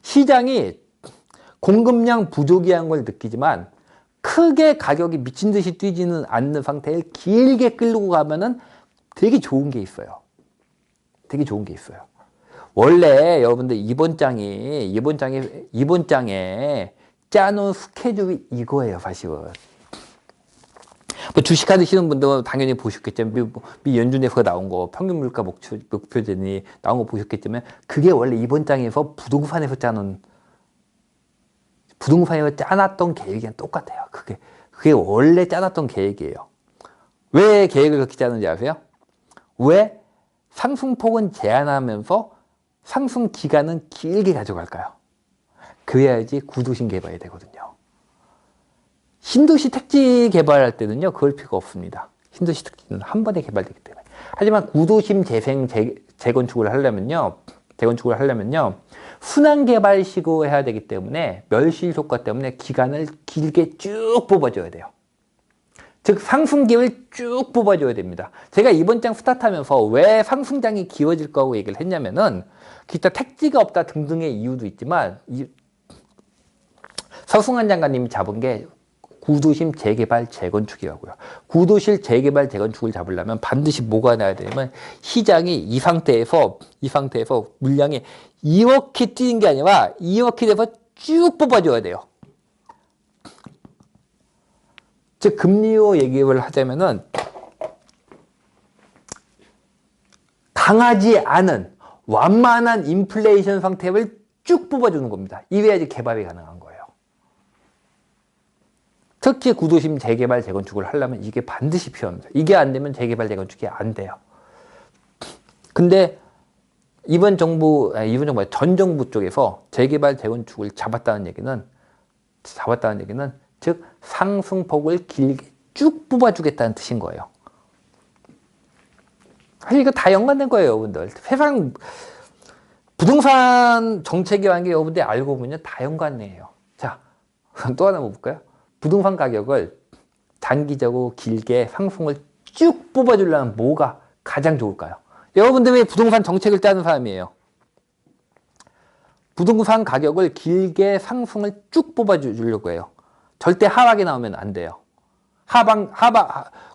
시장이 공급량 부족이라는 걸 느끼지만 크게 가격이 미친 듯이 뛰지는 않는 상태를 길게 끌고 가면은 되게 좋은 게 있어요. 되게 좋은 게 있어요. 원래 여러분들 이번 장에 짜놓은 스케줄이 이거예요, 사실은. 뭐 주식하시는 분들은 당연히 보셨겠지만 미 연준에서 나온 거 평균 물가 목표제니 나온 거 보셨겠지만 그게 원래 이번 장에서 부동산에서 짜놨던 계획이랑 똑같아요. 그게 원래 짜놨던 계획이에요. 왜 계획을 그렇게 짜는지 아세요? 왜 상승폭은 제한하면서 상승 기간은 길게 가져갈까요? 그래야지 구도심 개발이 되거든요. 신도시 택지 개발할 때는요, 그럴 필요가 없습니다. 신도시 택지는 한 번에 개발되기 때문에. 하지만 구도심 재건축을 하려면요, 순환 개발식으로 해야 되기 때문에 멸실 효과 때문에 기간을 길게 쭉 뽑아줘야 돼요. 즉 상승기를 쭉 뽑아줘야 됩니다. 제가 이번 장 스타트하면서 왜 상승장이 길어질 거라고 얘기를 했냐면은 기타 택지가 없다 등등의 이유도 있지만 서승환 장관님이 잡은 게 구도심 재개발 재건축이라고요. 구도심 재개발 재건축을 잡으려면 반드시 뭐가 나야 되냐면 시장이 이 상태에서 물량이 이렇게 뛰는 게 아니라 이렇게 돼서 쭉 뽑아줘야 돼요. 즉 금리로 얘기를 하자면은 강하지 않은 완만한 인플레이션 상태를 쭉 뽑아주는 겁니다. 이래야지 개발이 가능한 거예요. 특히 구도심 재개발 재건축을 하려면 이게 반드시 필요합니다. 이게 안 되면 재개발 재건축이 안 돼요. 근데 전 정부 쪽에서 재개발 재건축을 잡았다는 얘기는 즉 상승폭을 길게 쭉 뽑아주겠다는 뜻인 거예요. 사실 이거 다 연관된 거예요, 여러분들. 세상 부동산 정책이라는 게 여러분들이 알고 보면 다 연관이에요. 자, 또 하나 볼까요? 부동산 가격을 단기적으로 길게 상승을 쭉 뽑아주려면 뭐가 가장 좋을까요? 여러분들 왜 부동산 정책을 짜는 사람이에요? 부동산 가격을 길게 상승을 쭉 뽑아주려고 해요. 절대 하락이 나오면 안 돼요.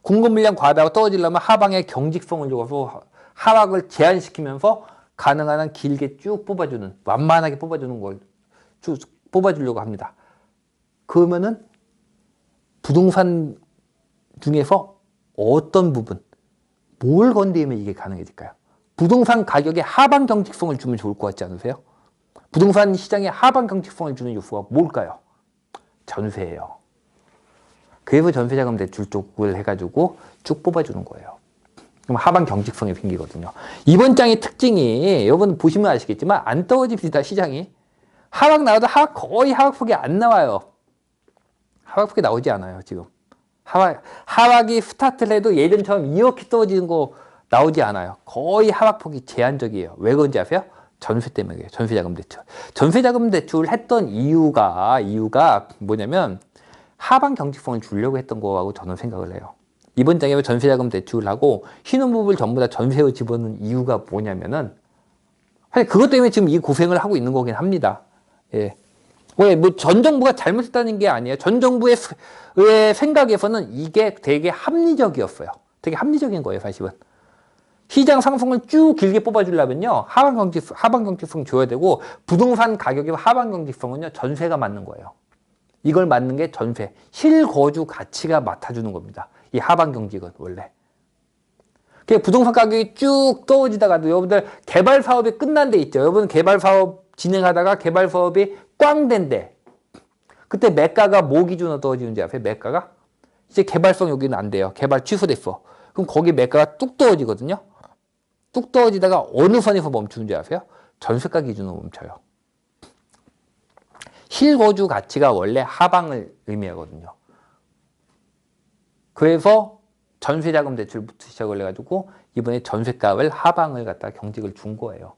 공급 물량 과다가 떨어지려면 하방의 경직성을 줘서 하락을 제한시키면서 가능한 한 길게 쭉 뽑아주는, 완만하게 뽑아주는 걸 뽑아주려고 합니다. 그러면은 부동산 중에서 어떤 부분, 뭘 건드리면 이게 가능해질까요? 부동산 가격에 하방 경직성을 주면 좋을 것 같지 않으세요? 부동산 시장에 하방 경직성을 주는 요소가 뭘까요? 전세예요. 그래서 전세자금 대출 쪽을 해가지고 쭉 뽑아주는 거예요. 그럼 하방 경직성이 생기거든요. 이번 장의 특징이 여러분 보시면 아시겠지만 안 떨어집니다. 시장이. 하락 나와도 거의 하락폭이 안 나와요. 하락폭이 나오지 않아요. 지금. 하락이 스타트를 해도 예전처럼 이렇게 떨어지는 거 나오지 않아요. 거의 하락폭이 제한적이에요. 왜 그런지 아세요? 전세 때문이에요. 전세자금 대출. 전세자금 대출을 했던 이유가 뭐냐면 하방 경직성을 주려고 했던 거라고 저는 생각을 해요. 이번 장에 전세자금 대출을 하고 신혼부부를 전부 다 전세로 집어넣은 이유가 뭐냐면은 사실 그것 때문에 지금 이 고생을 하고 있는 거긴 합니다. 예. 왜 전 정부가 잘못했다는 게 아니에요. 전 정부의 생각에서는 이게 되게 합리적이었어요. 되게 합리적인 거예요, 사실은. 시장 상승을 쭉 길게 뽑아주려면요, 하방 경직성 줘야 되고, 부동산 가격의 하방 경직성은요, 전세가 맞는 거예요. 이걸 맞는 게 전세, 실거주 가치가 맡아주는 겁니다. 이 하방 경직은 원래. 부동산 가격이 쭉 떨어지다가도 여러분들 개발 사업이 끝난 데 있죠. 여러분 개발 사업 진행하다가 개발 사업이 꽝 된대. 그때 매가가 뭐 기준으로 떨어지는지 아세요? 매가가? 이제 개발성 여기는 안 돼요. 개발 취소됐어. 그럼 거기 매가가 뚝 떨어지거든요. 뚝 떨어지다가 어느 선에서 멈추는지 아세요? 전세가 기준으로 멈춰요. 실거주 가치가 원래 하방을 의미하거든요. 그래서 전세자금 대출부터 시작을 해가지고 이번에 전세값을 하방을 갖다 경직을 준 거예요.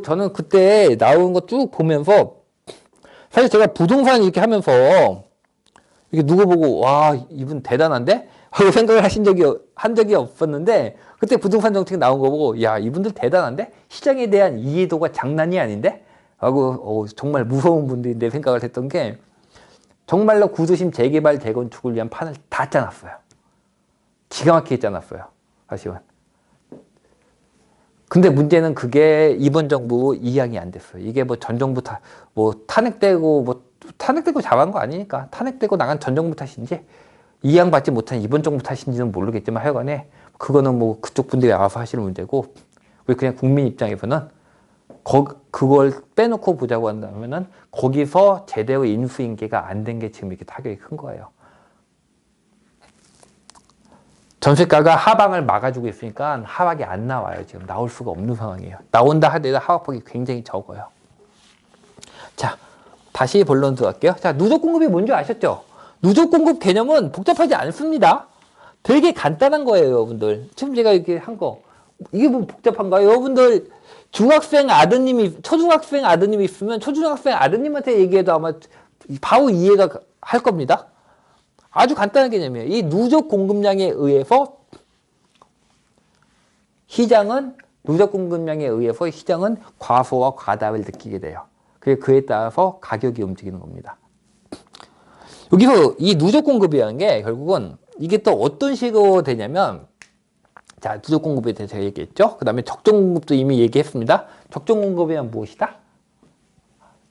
저는 그때 나온 거 쭉 보면서 사실 제가 부동산 이렇게 하면서 이게 누구 보고 와 이분 대단한데? 하고 생각을 한 적이 없었는데 그때 부동산 정책 나온 거 보고 야 이분들 대단한데? 시장에 대한 이해도가 장난이 아닌데? 하고 정말 무서운 분들인데 생각을 했던 게 정말로 구도심 재개발 재건축을 위한 판을 다 짜놨어요. 기가 막히게 짜놨어요. 사실은. 근데 문제는 그게 이번 정부 이양이 안 됐어요. 이게 뭐 전 정부 탄핵되고 잘한 거 아니니까 탄핵되고 나간 전 정부 탓인지 이양받지 못한 이번 정부 탓인지는 모르겠지만 하여간에 그거는 뭐 그쪽 분들이 알아서 하시는 문제고 우리 그냥 국민 입장에서는 그걸 빼놓고 보자고 한다면은 거기서 제대로 인수인계가 안 된 게 지금 이렇게 타격이 큰 거예요. 전세가가 하방을 막아주고 있으니까 하락이 안 나와요. 지금 나올 수가 없는 상황이에요. 나온다 하더라도 하락폭이 굉장히 적어요. 자, 다시 본론 들어갈게요. 자, 누적 공급이 뭔지 아셨죠? 누적 공급 개념은 복잡하지 않습니다. 되게 간단한 거예요, 여러분들. 지금 제가 이렇게 한 거. 이게 뭐 복잡한가요? 여러분들 초중학생 아드님이 있으면 초중학생 아드님한테 얘기해도 아마 바로 이해가 할 겁니다. 아주 간단한 개념이에요. 이 누적 공급량에 의해서 누적 공급량에 의해서 시장은 과소와 과다를 느끼게 돼요. 그에 따라서 가격이 움직이는 겁니다. 여기서 이 누적 공급이라는 게 결국은 이게 또 어떤 식으로 되냐면 자, 누적 공급에 대해서 제가 얘기했죠. 그 다음에 적정 공급도 이미 얘기했습니다. 적정 공급이란 무엇이다?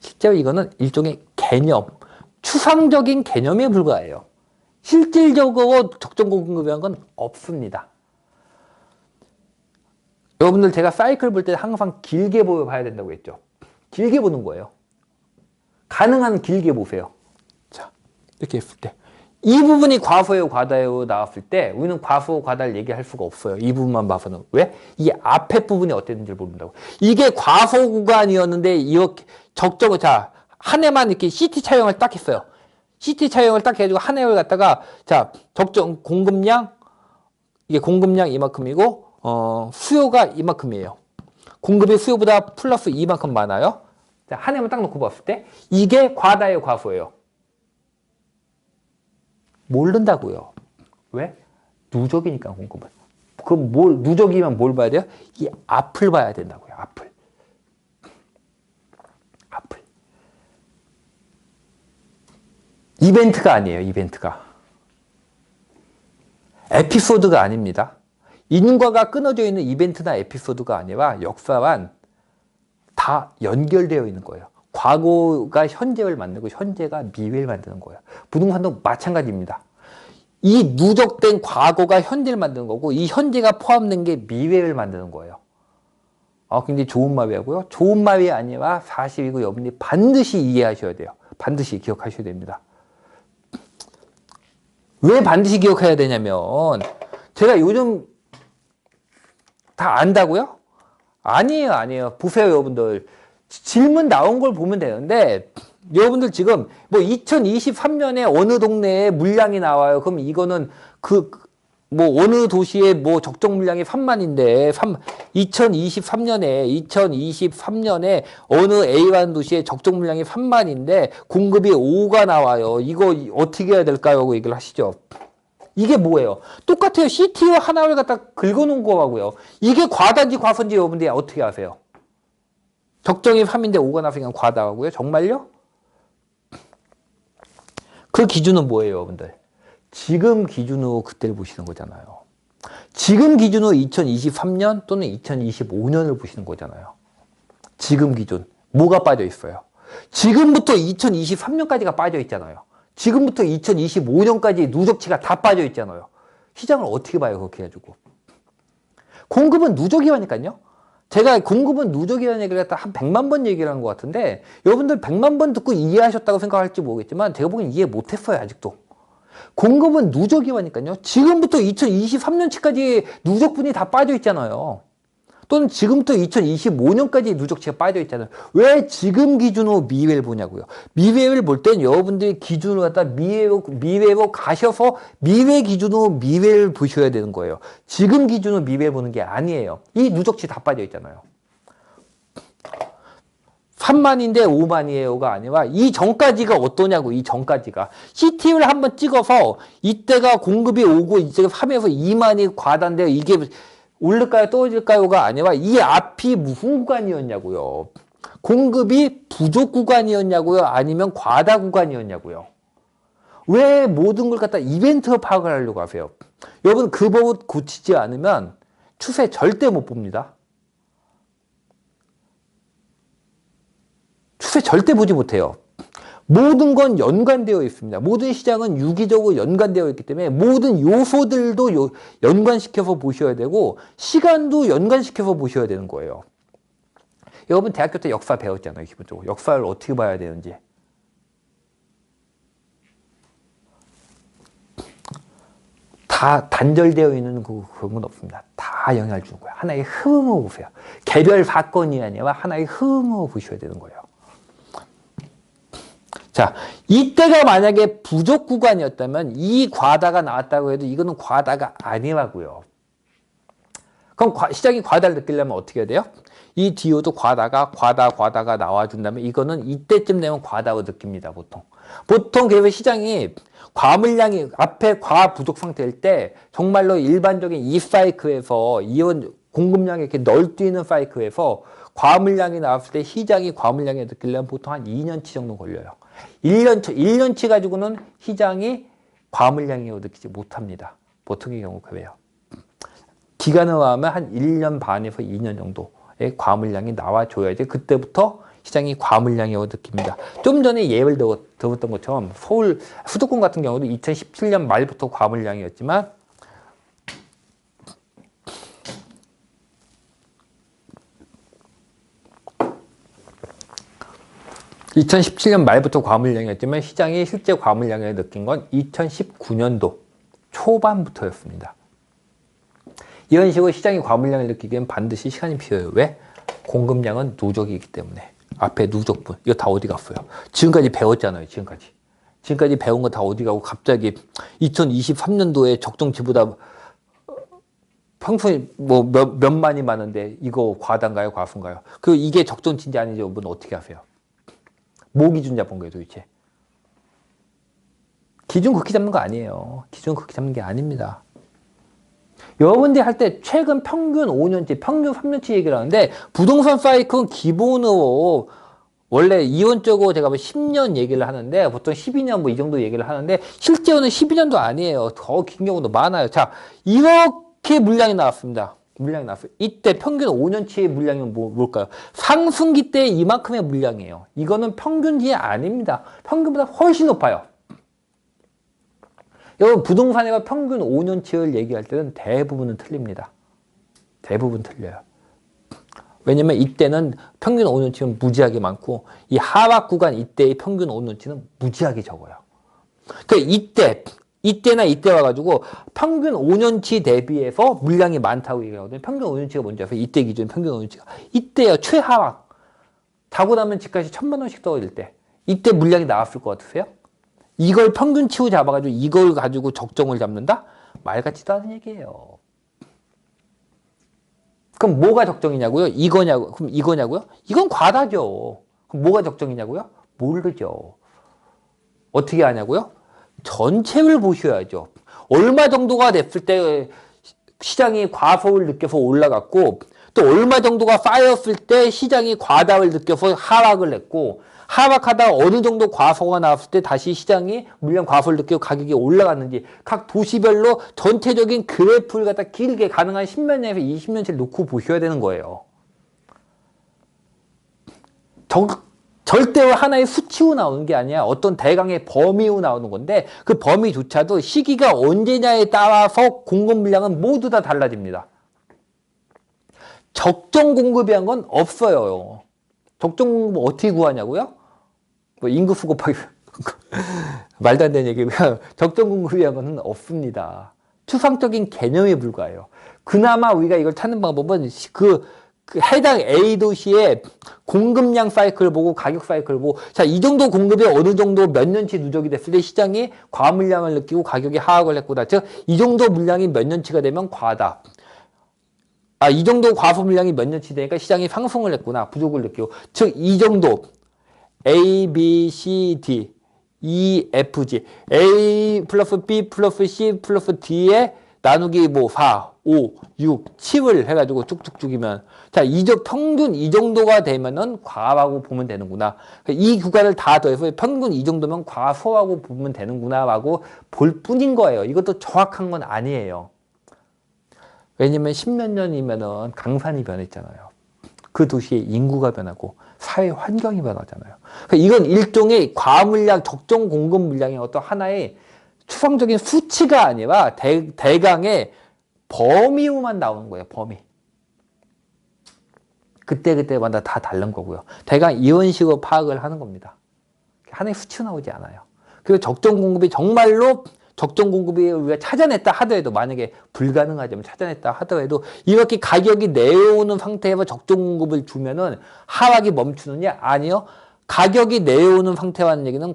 실제로 이거는 일종의 개념, 추상적인 개념에 불과해요. 실질적으로 적정 공급이라는 건 없습니다. 여러분들 제가 사이클 볼 때 항상 길게 봐야 된다고 했죠. 길게 보는 거예요. 가능한 길게 보세요. 자, 이렇게 했을 때. 이 부분이 과소예요, 과다예요 나왔을 때 우리는 과소, 과다를 얘기할 수가 없어요. 이 부분만 봐서는. 왜? 이 앞에 부분이 어땠는지 모른다고. 이게 과소 구간이었는데 이렇게 자, 한 해만 이렇게 CT 촬영을 딱 했어요. CT 촬영을 딱 해가지고 한 해를 갖다가 자, 적정 공급량 이게 공급량 이만큼이고 수요가 이만큼이에요. 공급이 수요보다 플러스 이만큼 많아요. 자, 한 해만 딱 놓고 봤을 때 이게 과다예요, 과소예요? 모른다고요. 왜? 누적이니까 공급은. 그럼 누적이면 뭘 봐야 돼요? 이 앞을 봐야 된다고요. 앞을. 이벤트가 아니에요. 이벤트가. 에피소드가 아닙니다. 인과가 끊어져 있는 이벤트나 에피소드가 아니라 역사만 다 연결되어 있는 거예요. 과거가 현재를 만들고 현재가 미래를 만드는 거예요. 부동산도 마찬가지입니다. 이 누적된 과거가 현재를 만드는 거고 이 현재가 포함된 게 미래를 만드는 거예요. 굉장히 좋은 말이고요. 좋은 말이 아니라 사실이고 여러분들이 반드시 이해하셔야 돼요. 반드시 기억하셔야 됩니다. 왜 반드시 기억해야 되냐면 제가 요즘 다 안다고요? 아니에요. 보세요, 여러분들. 질문 나온 걸 보면 되는데 여러분들 지금 뭐 2023년에 어느 동네에 물량이 나와요. 그럼 이거는 뭐 어느 도시에 뭐 적정 물량이 3만인데 2023년에 어느 A라는 도시에 적정 물량이 3만인데 공급이 5가 나와요. 이거 어떻게 해야 될까요? 하고 얘기를 하시죠. 이게 뭐예요? 똑같아요. CTO 하나를 갖다 긁어놓은 거라고요. 이게 과다인지 과소인지 여러분들이 어떻게 아세요? 적정이 3인데 5가 나왔으니까 과다하고요. 정말요? 그 기준은 뭐예요, 여러분들? 지금 기준으로 그때를 보시는 거잖아요. 지금 기준으로 2023년 또는 2025년을 보시는 거잖아요. 지금 기준. 뭐가 빠져 있어요? 지금부터 2023년까지가 빠져 있잖아요. 지금부터 2025년까지 누적치가 다 빠져 있잖아요. 시장을 어떻게 봐요, 그렇게 해가지고. 공급은 누적이라니까요. 제가 공급은 누적이라는 얘기를 갖다 한 100만 번 얘기를 한 것 같은데 여러분들 100만 번 듣고 이해하셨다고 생각할지 모르겠지만 제가 보기엔 이해 못했어요, 아직도. 공급은 누적이라니까요. 지금부터 2023년치까지 누적분이 다 빠져 있잖아요. 또는 지금부터 2025년까지 누적치가 빠져 있잖아요. 왜 지금 기준으로 미래를 보냐고요. 미래를 볼 땐 여러분들이 기준으로 갖다 미래로 가셔서 미래 기준으로 미래를 보셔야 되는 거예요. 지금 기준으로 미래를 보는 게 아니에요. 이 누적치 다 빠져 있잖아요. 3만인데 5만이에요가 아니라 이 전까지가 어떠냐고. 이 전까지가 CT를 한번 찍어서 이때가 공급이 오고 이제 3에서 2만이 과다인데 이게 오를까요 떨어질까요가 아니라 이 앞이 무슨 구간이었냐고요. 공급이 부족 구간이었냐고요, 아니면 과다 구간이었냐고요. 왜 모든 걸 갖다 이벤트로 파악을 하려고 하세요? 여러분 그 법을 고치지 않으면 추세 절대 못 봅니다. 추세 절대 보지 못해요. 모든 건 연관되어 있습니다. 모든 시장은 유기적으로 연관되어 있기 때문에 모든 요소들도 연관시켜서 보셔야 되고 시간도 연관시켜서 보셔야 되는 거예요. 여러분 대학교 때 역사 배웠잖아요. 기본적으로 역사를 어떻게 봐야 되는지. 다 단절되어 있는 그런 건 없습니다. 다 영향을 주는 거예요. 하나의 흐름으로 보세요. 개별 사건이 아니라 하나의 흐름으로 보셔야 되는 거예요. 자, 이때가 만약에 부족 구간이었다면 이 과다가 나왔다고 해도 이거는 과다가 아니라고요. 그럼 시장이 과다를 느끼려면 어떻게 해야 돼요? 이 뒤에도 과다가 나와준다면 이거는 이때쯤 되면 과다고 느낍니다. 보통 그래서 시장이 과물량이 앞에 과부족 상태일 때 정말로 일반적인 이 사이클에서 이온 공급량이 이렇게 널뛰는 사이클에서 과물량이 나왔을 때 시장이 과물량을 느끼려면 보통 한 2년치 정도 걸려요. 1년치 가지고는 시장이 과물량이라고 느끼지 못합니다. 보통의 경우 그래요. 기간으로 하면 한 1년 반에서 2년 정도의 과물량이 나와줘야지 그때부터 시장이 과물량이라고 느낍니다. 좀 전에 예를 들었던 것처럼 서울 수도권 같은 경우도 2017년 말부터 과물량이었지만 2017년 말부터 과물량이었지만 시장이 실제 과물량을 느낀 건 2019년도 초반부터였습니다. 이런 식으로 시장이 과물량을 느끼기엔 반드시 시간이 필요해요. 왜? 공급량은 누적이기 때문에. 앞에 누적분. 이거 다 어디 갔어요? 지금까지 배웠잖아요. 지금까지 배운 거 다 어디 가고 갑자기 2023년도에 적정치보다 평소에 뭐 몇만이 많은데 이거 과다인가요? 과수인가요? 그리고 이게 적정치인지 아닌지 여러분 어떻게 아세요? 뭐 기준 잡은 거예요 도대체? 기준 그렇게 잡는 거 아니에요. 기준 그렇게 잡는 게 아닙니다. 여러분들이 할 때 최근 평균 5년치, 평균 3년치 얘기를 하는데 부동산 사이클은 기본으로 원래 이론적으로 제가 10년 얘기를 하는데 보통 12년 뭐 이 정도 얘기를 하는데 실제로는 12년도 아니에요. 더 긴 경우도 많아요. 자, 이렇게 물량이 나왔습니다. 물량이 나왔어요. 이때 평균 5년치의 물량은 뭘까요? 상승기 때 이만큼의 물량이에요. 이거는 평균이 아닙니다. 평균보다 훨씬 높아요. 여러분 부동산에가 평균 5년치를 얘기할 때는 대부분은 틀립니다. 대부분 틀려요. 왜냐면 이때는 평균 5년치는 무지하게 많고 이 하락 구간 이때의 평균 5년치는 무지하게 적어요. 그러니까 이때나 이때 와가지고 평균 5년치 대비해서 물량이 많다고 얘기하거든요. 평균 5년치가 뭔지 아세요? 이때 기준 평균 5년치가. 이때요, 최하락. 자고 나면 집값이 1,000만 원씩 떨어질 때. 이때 물량이 나왔을 것 같으세요? 이걸 평균치로 잡아가지고 이걸 가지고 적정을 잡는다? 말 같지도 않은 얘기예요. 그럼 뭐가 적정이냐고요? 이거냐고? 그럼 이거냐고요? 이건 과다죠. 그럼 뭐가 적정이냐고요? 모르죠. 어떻게 하냐고요? 전체를 보셔야죠. 얼마 정도가 됐을 때 시장이 과소를 느껴서 올라갔고 또 얼마 정도가 쌓였을 때 시장이 과다를 느껴서 하락을 했고 하락하다가 어느 정도 과소가 나왔을 때 다시 시장이 물량 과소를 느끼고 가격이 올라갔는지 각 도시별로 전체적인 그래프를 갖다 길게 가능한 10몇 년에서 20년치를 놓고 보셔야 되는 거예요. 절대로 하나의 수치로 나오는 게 아니야. 어떤 대강의 범위로 나오는 건데 그 범위조차도 시기가 언제냐에 따라서 공급 물량은 모두 다 달라집니다. 적정 공급이란 건 없어요. 적정 공급 어떻게 구하냐고요? 뭐 인구수 곱하기 말도 안 되는 얘기고요. 적정 공급이란 건 없습니다. 추상적인 개념에 불과해요. 그나마 우리가 이걸 찾는 방법은 그 해당 A 도시의 공급량 사이클을 보고 가격 사이클을 보고 자, 이 정도 공급이 어느 정도 몇 년치 누적이 됐을 때 시장이 과물량을 느끼고 가격이 하락을 했구나. 즉, 이 정도 물량이 몇 년치가 되면 과다. 이 정도 과소 물량이 몇 년치 되니까 시장이 상승을 했구나. 부족을 느끼고. 즉, 이 정도 A, B, C, D, E, F, G. A 플러스 B 플러스 C 플러스 D에 나누기 뭐 4, 5, 6, 7을 해가지고 쭉쭉쭉이면 자, 평균 이 정도가 되면은 과라고 보면 되는구나. 이 구간을 다 더해서 평균 이 정도면 과소라고 보면 되는구나 라고 볼 뿐인 거예요. 이것도 정확한 건 아니에요. 왜냐면 10몇 년이면은 강산이 변했잖아요. 그 도시의 인구가 변하고 사회 환경이 변하잖아요. 그러니까 이건 일종의 과물량, 적정 공급 물량의 어떤 하나의 추상적인 수치가 아니라 대강의 범위로만 나오는 거예요. 범위. 그때마다 다 다른 거고요. 대강 이런 식으로 파악을 하는 겁니다. 하나의 수치가 나오지 않아요. 그리고 적정 공급이 정말로 적정 공급이 우리가 찾아냈다 하더라도, 만약에 불가능하다면 찾아냈다 하더라도 이렇게 가격이 내려오는 상태에서 적정 공급을 주면은 하락이 멈추느냐? 아니요. 가격이 내려오는 상태라는 얘기는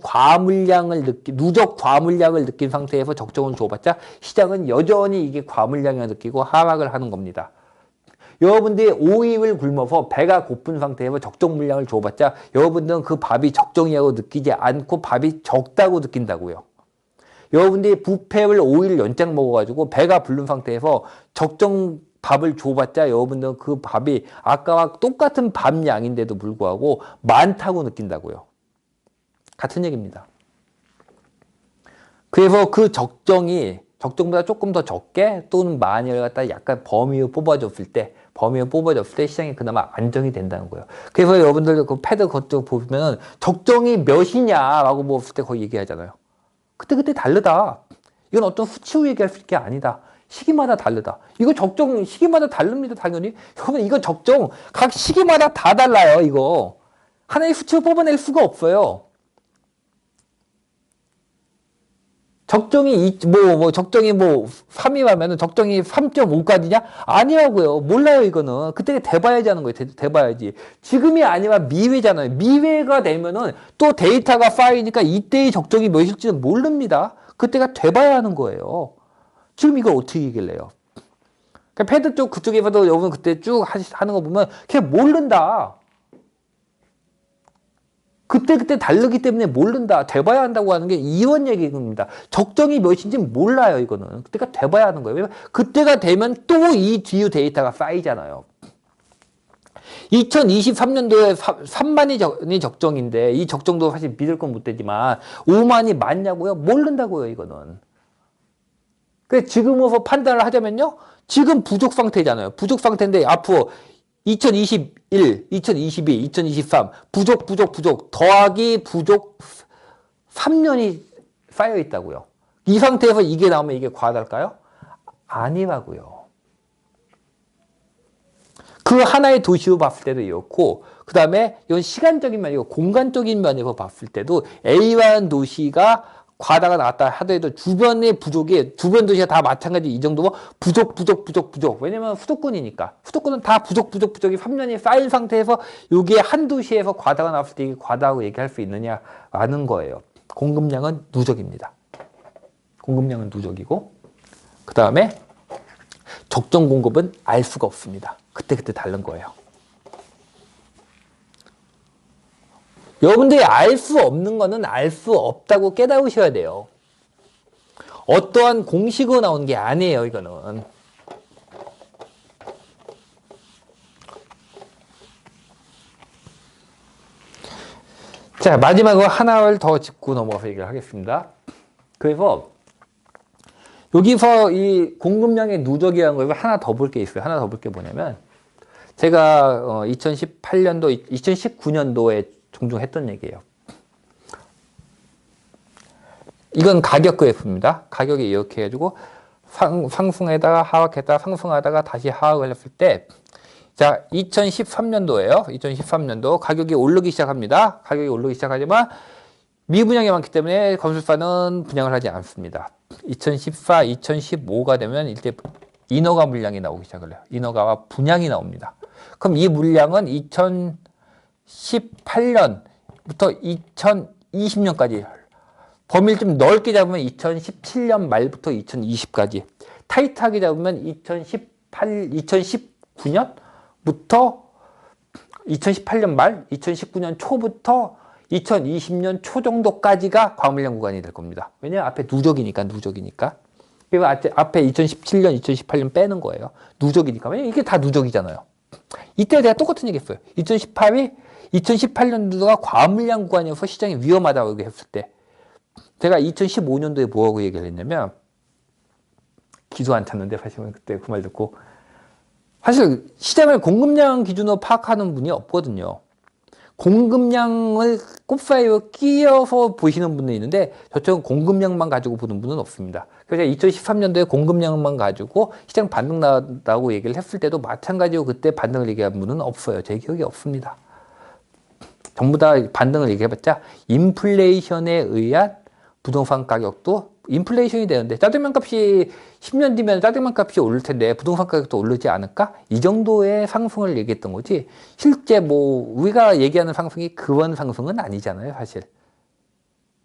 누적 과물량을 느낀 상태에서 적정을 줘봤자 시장은 여전히 이게 과물량을 느끼고 하락을 하는 겁니다. 여러분들이 5일을 굶어서 배가 고픈 상태에서 적정 물량을 줘봤자 여러분들은 그 밥이 적정이라고 느끼지 않고 밥이 적다고 느낀다고요. 여러분들이 뷔페를 5일 연장 먹어가지고 배가 부른 상태에서 적정 밥을 줘봤자 여러분들은 그 밥이 아까와 똑같은 밥 양인데도 불구하고 많다고 느낀다고요. 같은 얘기입니다. 그래서 그 적정보다 조금 더 적게 또는 많이를 갖다 약간 범위로 뽑아줬을 때 시장이 그나마 안정이 된다는 거예요. 그래서 여러분들 그 패드 그쪽 보면은 적정이 몇이냐라고 물었을 때 거의 얘기하잖아요. 그때 다르다. 이건 어떤 수치로 얘기할 수 있는 게 아니다. 시기마다 다르다. 이거 적정 시기마다 다릅니다. 당연히. 여러분 이거 적정 각 시기마다 다 달라요. 이거 하나의 수치로 뽑아낼 수가 없어요. 적정이 적정이 3이라면 적정이 3.5까지냐? 아니라고요. 몰라요, 이거는. 그때 돼봐야지 하는 거예요. 돼봐야지. 지금이 아니라 미래잖아요. 미래가 되면은 또 데이터가 쌓이니까 이때의 적정이 몇일지는 모릅니다. 그때가 돼봐야 하는 거예요. 지금 이걸 어떻게 얘기할래요? 그러니까 패드 쪽 그쪽에서도 여러분 그때 쭉 하는 거 보면 그냥 모른다. 그때 다르기 때문에 모른다. 돼봐야 한다고 하는 게 이런 얘기입니다. 적정이 몇인지 몰라요, 이거는. 그때가 돼봐야 하는 거예요. 그때가 되면 또 이 뒤에 데이터가 쌓이잖아요. 2023년도에 3만이 적정인데 이 적정도 사실 믿을 건 못 되지만 5만이 맞냐고요? 모른다고요, 이거는. 그래서 지금으로서 판단을 하자면요. 지금 부족 상태잖아요. 부족 상태인데 앞으로 2021, 2022, 2023 부족 더하기 부족 3년이 쌓여 있다고요. 이 상태에서 이게 나오면 이게 과다일까요? 아니라고요. 그 하나의 도시로 봤을 때도 이렇고 그 다음에 이건 시간적인 면이고 공간적인 면에서 봤을 때도 A라는 도시가 과다가 나왔다 하더라도 주변의 주변 도시가 다 마찬가지 이 정도면 부족. 왜냐면 수도권이니까. 수도권은 다 부족이 3년이 쌓인 상태에서 이게 한 도시에서 과다가 나왔을 때 이게 과다라고 얘기할 수 있느냐라는 거예요. 공급량은 누적입니다. 공급량은 누적이고 그 다음에 적정 공급은 알 수가 없습니다. 그때 다른 거예요. 여러분들이 알 수 없는 거는 알 수 없다고 깨달으셔야 돼요. 어떠한 공식으로 나오는 게 아니에요, 이거는. 자, 마지막으로 하나를 더 짚고 넘어가서 얘기를 하겠습니다. 그래서 여기서 이 공급량의 누적이라는 걸 하나 더 볼 게 있어요. 하나 더 볼 게 뭐냐면 제가 2018년도, 2019년도에 종종 했던 얘기예요. 이건 가격 그래프입니다. 가격이 이렇게 해가지고 상승에다가 하락했다가 상승하다가 다시 하락을 했을 때 자, 2013년도예요. 2013년도 가격이 오르기 시작합니다. 가격이 오르기 시작하지만 미분양이 많기 때문에 건설사는 분양을 하지 않습니다. 2014, 2015가 되면 이때 인허가 물량이 나오기 시작을 해요. 인허가와 분양이 나옵니다. 그럼 이 물량은 2018년부터 2020년까지 범위를 좀 넓게 잡으면 2017년 말부터 2020까지 타이트하게 잡으면 2019 2019년부터 2018년 말, 2019년 초부터 2020년 초 정도까지가 과물량 구간이 될 겁니다. 왜냐하면 앞에 누적이니까. 그리고 앞에 2017년, 2018년 빼는 거예요. 누적이니까. 왜냐면 이게 다 누적이잖아요. 이때 내가 똑같은 얘기 했어요. 2018년도가 과물량 구간이어서 시장이 위험하다고 얘기했을 때 제가 2015년도에 뭐하고 얘기를 했냐면 기도 안 찼는데 사실은 그때 그 말 듣고 사실 시장을 공급량 기준으로 파악하는 분이 없거든요. 공급량을 꼽사이로 끼어서 보시는 분이 있는데 저쪽은 공급량만 가지고 보는 분은 없습니다. 그래서 2013년도에 공급량만 가지고 시장 반등 나다고 얘기를 했을 때도 마찬가지로 그때 반등을 얘기한 분은 없어요. 제 기억이 없습니다. 전부 다 반등을 얘기해봤자 인플레이션에 의한 부동산 가격도 인플레이션이 되는데 짜장면 값이 10년 뒤면 짜장면 값이 오를 텐데 부동산 가격도 오르지 않을까? 이 정도의 상승을 얘기했던 거지 실제 뭐 우리가 얘기하는 상승이 그런 상승은 아니잖아요 사실.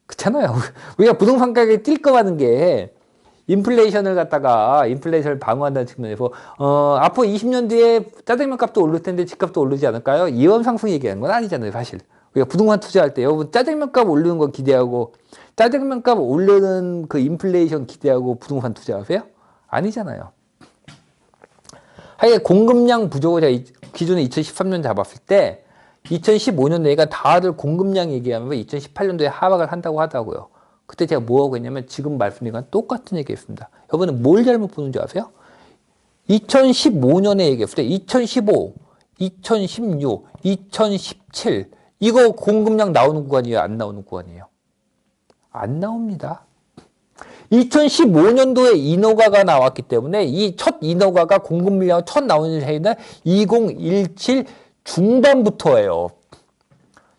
그렇잖아요. 우리가 부동산 가격이 뛸 거 하는 게 인플레이션을 방어한다는 측면에서 앞으로 20년 뒤에 짜장면 값도 오를 텐데 집값도 오르지 않을까요? 이런 상승 얘기하는 건 아니잖아요 사실. 우리가 부동산 투자할 때 여러분 짜장면 값 오르는 거 기대하고 짜장면 값 오르는 그 인플레이션 기대하고 부동산 투자하세요? 아니잖아요. 하여간 공급량 부족을 제가 기존에 2013년 잡았을 때 2015년 내가 다들 공급량 얘기하면서 2018년도에 하락을 한다고 하더라고요. 그때 제가 뭐하고 했냐면 지금 말씀드린 건 똑같은 얘기 했습니다. 여러분은 뭘 잘못 보는 줄 아세요? 2015년에 얘기했을 때 2015, 2016, 2017 이거 공급량 나오는 구간이에요? 안 나오는 구간이에요? 안 나옵니다. 2015년도에 인허가가 나왔기 때문에 이 첫 인허가가 공급 물량 첫 나오는 해는 2017 중반부터예요.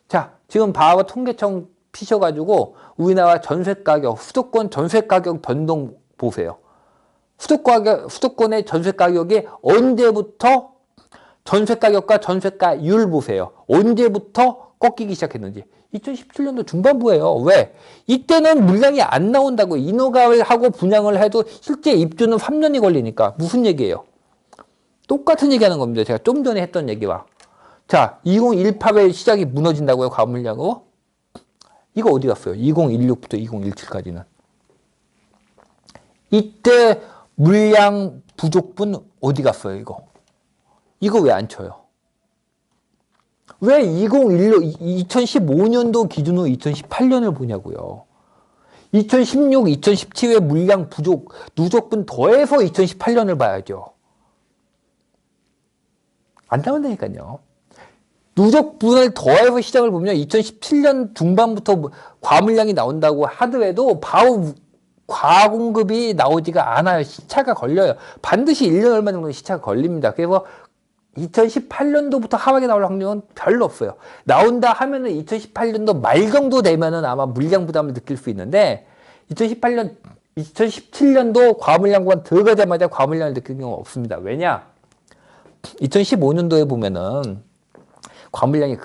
자, 지금 바하고 통계청 피셔가지고 우리나라 전세가격, 수도권 전세가격 변동 보세요. 수도권의 전세가격이 언제부터 전세가격과 전세가율 보세요. 언제부터 꺾이기 시작했는지. 2017년도 중반부예요. 왜? 이때는 물량이 안 나온다고 인허가를 하고 분양을 해도 실제 입주는 3년이 걸리니까. 무슨 얘기예요? 똑같은 얘기하는 겁니다. 제가 좀 전에 했던 얘기와. 자, 2018에 시장이 무너진다고요? 과물량으로? 이거 어디 갔어요? 2016부터 2017까지는. 이때 물량 부족분 어디 갔어요? 이거 왜 안 쳐요? 왜 2015년도 기준으로 2018년을 보냐고요. 2016, 2017의 물량 부족, 누적분 더해서 2018년을 봐야죠. 안 나온다니까요. 누적분을 더해서 시장을 보면 2017년 중반부터 과물량이 나온다고 하더라도 바로 과공급이 나오지가 않아요. 시차가 걸려요. 반드시 1년 얼마 정도 시차가 걸립니다. 그래서 2018년도부터 하락이 나올 확률은 별로 없어요. 나온다 하면은 2018년도 말 정도 되면은 아마 물량 부담을 느낄 수 있는데 2017년도 과물량 구간 들어가자마자 과물량을 느끼는 경우는 없습니다. 왜냐? 2015년도에 보면은 과물량이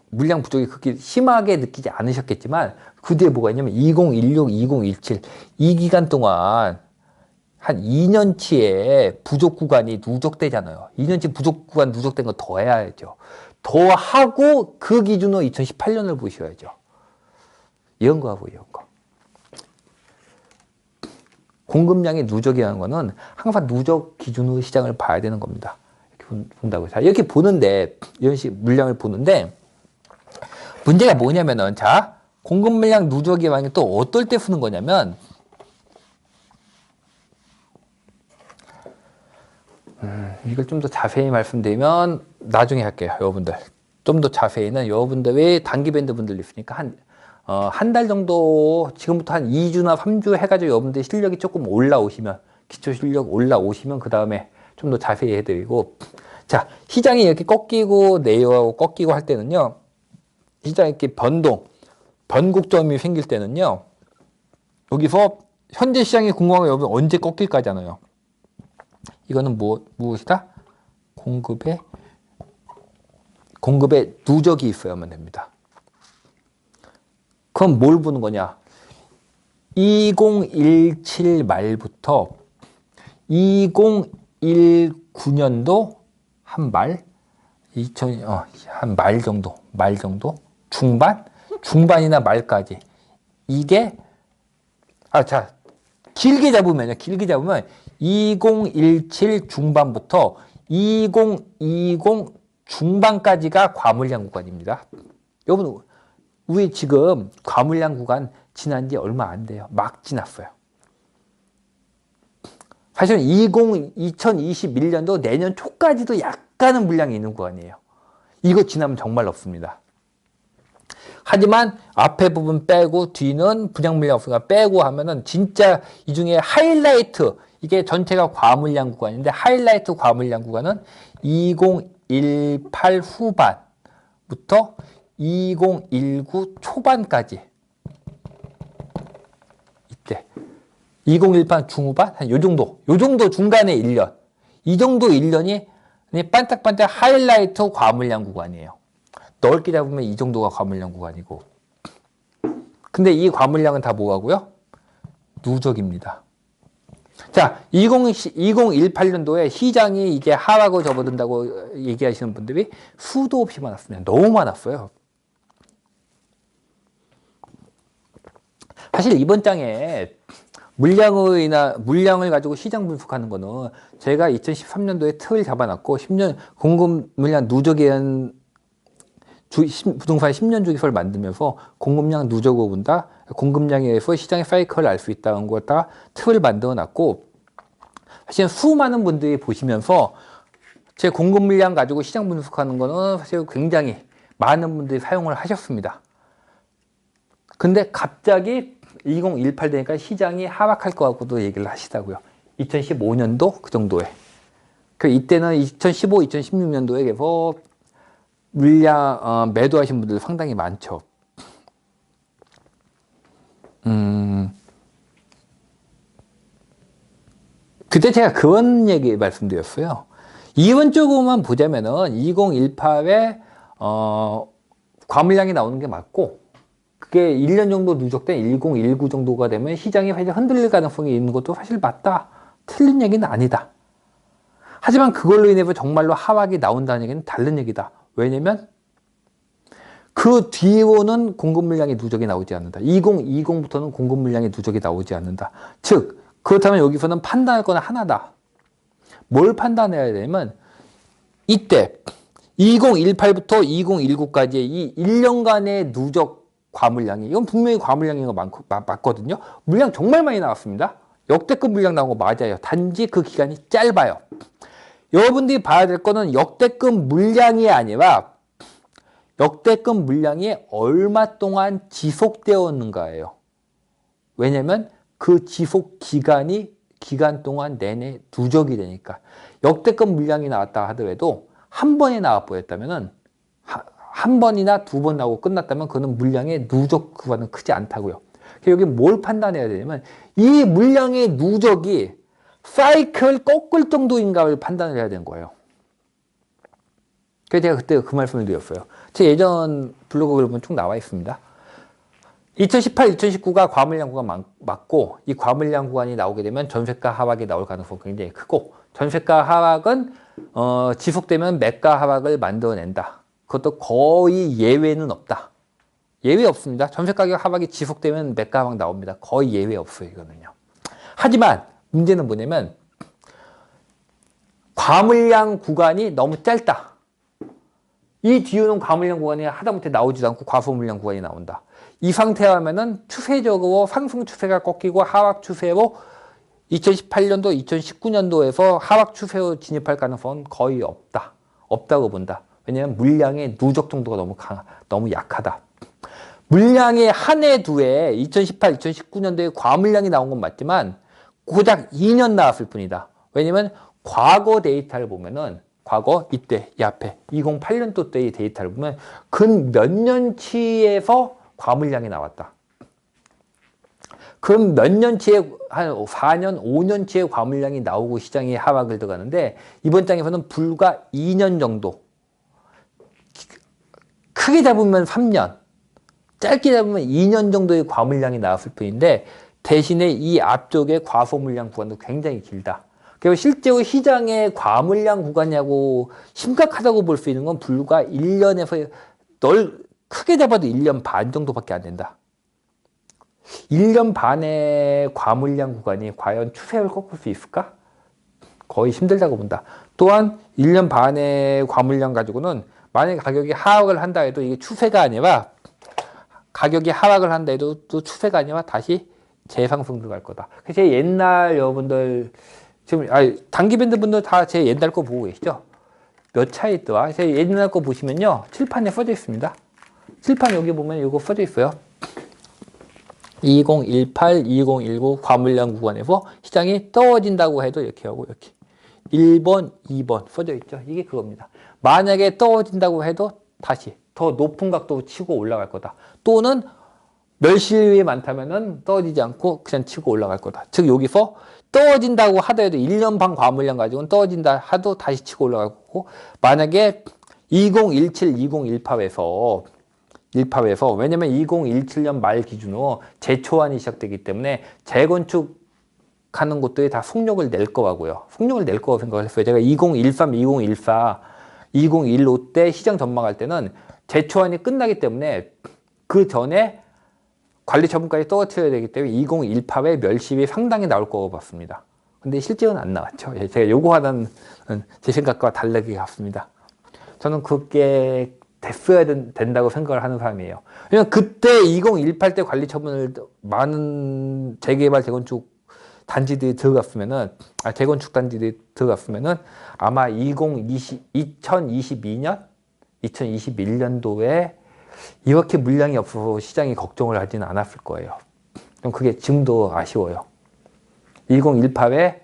물량 부족이 그렇게 심하게 느끼지 않으셨겠지만 그 뒤에 뭐가 있냐면 2016, 2017 이 기간 동안 한 2년치의 부족 구간이 누적되잖아요. 2년치 부족 구간 누적된 거 더 해야죠. 더 하고 그 기준으로 2018년을 보셔야죠. 이런 거 하고 이런 거. 공급량이 누적이라는 거는 항상 누적 기준으로 시장을 봐야 되는 겁니다. 이렇게 본다고요. 자, 이렇게 보는데, 이런 식 물량을 보는데, 문제가 뭐냐면은, 자, 공급 물량 누적이 만약에 또 어떨 때 푸는 거냐면, 이걸 좀 더 자세히 말씀드리면 나중에 할게요, 여러분들. 좀 더 자세히는 여러분들의 단기 밴드 분들 있으니까 한 달 정도, 지금부터 한 2주나 3주 해가지고 여러분들 실력이 조금 올라오시면, 기초 실력 올라오시면 그 다음에 좀 더 자세히 해드리고. 자, 시장이 이렇게 꺾이고 내려가고 꺾이고 할 때는요, 시장이 이렇게 변곡점이 생길 때는요, 여기서 현재 시장이 궁금한 거 여러분 언제 꺾일까잖아요. 이거는 무엇이다? 공급에 누적이 있어야만 됩니다. 그럼 뭘 보는 거냐? 2017 말부터 2019년도 한 말, 한 말 정도, 중반이나 말까지. 이게, 자, 길게 잡으면 2017 중반부터 2020 중반까지가 과물량 구간입니다. 여러분, 우리 지금 과물량 구간 지난 지 얼마 안 돼요. 막 지났어요. 사실은 2021년도 내년 초까지도 약간은 물량이 있는 구간이에요. 이거 지나면 정말 없습니다. 하지만 앞에 부분 빼고 뒤는 분양 물량 없으니까 빼고 하면은 진짜 이 중에 하이라이트, 이게 전체가 과물량 구간인데 하이라이트 과물량 구간은 2018 후반부터 2019 초반까지. 이때 2018 중후반 한 요 정도 중간에 1년. 이 정도 1년이 반짝반짝 하이라이트 과물량 구간이에요. 넓게 잡으면 이 정도가 과물량 구간이고. 근데 이 과물량은 다 뭐하고요? 누적입니다. 자, 2018년도에 시장이 이제 하락으로 접어든다고 얘기하시는 분들이 수도 없이 많았습니다. 너무 많았어요. 사실 이번 장에 물량을 가지고 시장 분석하는 거는 제가 2013년도에 틀 잡아놨고 10년 공급 물량 누적에 의한 부동산 10년 주기설을 만들면서 공급량 누적을 본다. 공급량에 의해서 시장의 사이클을 알 수 있다는 걸 다 틀을 만들어 놨고, 사실 수많은 분들이 보시면서 제 공급 물량 가지고 시장 분석하는 거는 사실 굉장히 많은 분들이 사용을 하셨습니다. 근데 갑자기 2018 되니까 시장이 하락할 것 같고도 얘기를 하시더라고요. 2015년도 그 정도에. 이때는 2015, 2016년도에 계속 물량 매도하신 분들 상당히 많죠. 그때 제가 그런 얘기 말씀드렸어요. 이론적으로만 보자면은 2018에 과물량이 나오는 게 맞고, 그게 1년 정도 누적된 1019 정도가 되면 시장이 사실 흔들릴 가능성이 있는 것도 사실 맞다. 틀린 얘기는 아니다. 하지만 그걸로 인해서 정말로 하락이 나온다는 얘기는 다른 얘기다. 왜냐면 그 뒤로는 공급 물량의 누적이 나오지 않는다. 2020부터는 공급 물량의 누적이 나오지 않는다. 즉, 그렇다면 여기서는 판단할 건 하나다. 뭘 판단해야 되냐면 이때 2018부터 2019까지의 이 1년간의 누적 과물량이, 이건 분명히 과물량인 거 맞거든요. 물량 정말 많이 나왔습니다. 역대급 물량 나온 거 맞아요. 단지 그 기간이 짧아요. 여러분들이 봐야 될 거는 역대급 물량이 아니라 역대급 물량이 얼마 동안 지속되었는가예요. 왜냐면 그 지속 기간 동안 내내 누적이 되니까. 역대급 물량이 나왔다 하더라도 한 번에 나와버렸다면은, 한 번이나 두 번 나오고 끝났다면 그는 물량의 누적 구간은 크지 않다고요. 여기 뭘 판단해야 되냐면 이 물량의 누적이 사이클 꺾을 정도인가를 판단을 해야 되는 거예요. 그래서 제가 그때 그 말씀을 드렸어요. 제 예전 블로그를 보면 쭉 나와 있습니다. 2018, 2019가 과물량 구간 맞고, 이 과물량 구간이 나오게 되면 전세가 하락이 나올 가능성이 굉장히 크고, 전세가 하락은 지속되면 매가 하락을 만들어낸다. 그것도 거의 예외는 없다. 예외 없습니다. 전세 가격 하락이 지속되면 매가 하락 나옵니다. 거의 예외 없어요, 이거는요. 하지만 문제는 뭐냐면 과물량 구간이 너무 짧다. 이 뒤로는 과물량 구간이 하다못해 나오지도 않고 과소물량 구간이 나온다. 이 상태라면은 추세적으로 상승 추세가 꺾이고 하락 추세로 2018년도, 2019년도에서 하락 추세로 진입할 가능성은 거의 없다고 본다. 왜냐하면 물량의 누적 정도가 너무 약하다. 물량의 한 해, 두 해, 2018, 2019년도에 과물량이 나온 건 맞지만 고작 2년 나왔을 뿐이다. 왜냐면 과거 데이터를 보면은, 과거 이때 이 앞에 2008년도 때의 데이터를 보면 근 몇 년치에서 과물량이 나왔다. 그럼 몇 년치에, 한 4년, 5년치의 과물량이 나오고 시장이 하락을 들어가는데, 이번 장에서는 불과 2년 정도, 크게 잡으면 3년, 짧게 잡으면 2년 정도의 과물량이 나왔을 뿐인데, 대신에 이 앞쪽의 과소물량 구간도 굉장히 길다. 그리고 실제로 시장의 과물량 구간이라고 심각하다고 볼 수 있는 건 불과 1년에서 크게 잡아도 1년 반 정도밖에 안 된다. 1년 반의 과물량 구간이 과연 추세를 꺾을 수 있을까? 거의 힘들다고 본다. 또한 1년 반의 과물량 가지고는 만약에 가격이 하락을 한다 해도 이게 추세가 아니라 가격이 하락을 한다 해도 또 추세가 아니라 다시 재상승 들어갈 거다. 제 옛날 여러분들 지금 단기 밴드 분들 다 제 옛날 거 보고 계시죠? 몇 차에 있더라? 제 옛날 거 보시면요. 칠판에 써져 있습니다. 칠판 여기 보면 이거 써져 있어요. 2018, 2019 과물량 구간에서 시장이 떨어진다고 해도 이렇게 하고 이렇게 1번, 2번 써져 있죠. 이게 그겁니다. 만약에 떨어진다고 해도 다시 더 높은 각도로 치고 올라갈 거다. 또는 멸실이 많다면은 떨어지지 않고 그냥 치고 올라갈 거다. 즉 여기서 떨어진다고 하더라도 1년 반 과물량 가지고는 떨어진다 하도 다시 치고 올라갈 거고, 만약에 2017, 2018에서 왜냐면 2017년 말 기준으로 재초안이 시작되기 때문에 재건축하는 곳들이 다 속력을 낼 거라고요. 속력을 낼 거라고 생각을 했어요. 제가 2013, 2014, 2015 때 시장 전망할 때는 재초안이 끝나기 때문에 그 전에 관리 처분까지 떨어뜨려야 되기 때문에 2018에 멸시비 상당히 나올 거라고 봤습니다. 근데 실제로는 안 나왔죠. 제가 요구하는 제 생각과 다르게 갔습니다. 저는 그게 됐어야 된다고 생각을 하는 사람이에요. 왜냐면 그때 2018 때 관리 처분을 많은 재개발 재건축 단지들이 들어갔으면은, 재건축 단지들이 들어갔으면은 아마 2021년도에 이렇게 물량이 없어서 시장이 걱정을 하지는 않았을 거예요. 그럼 그게 지금도 아쉬워요. 2018에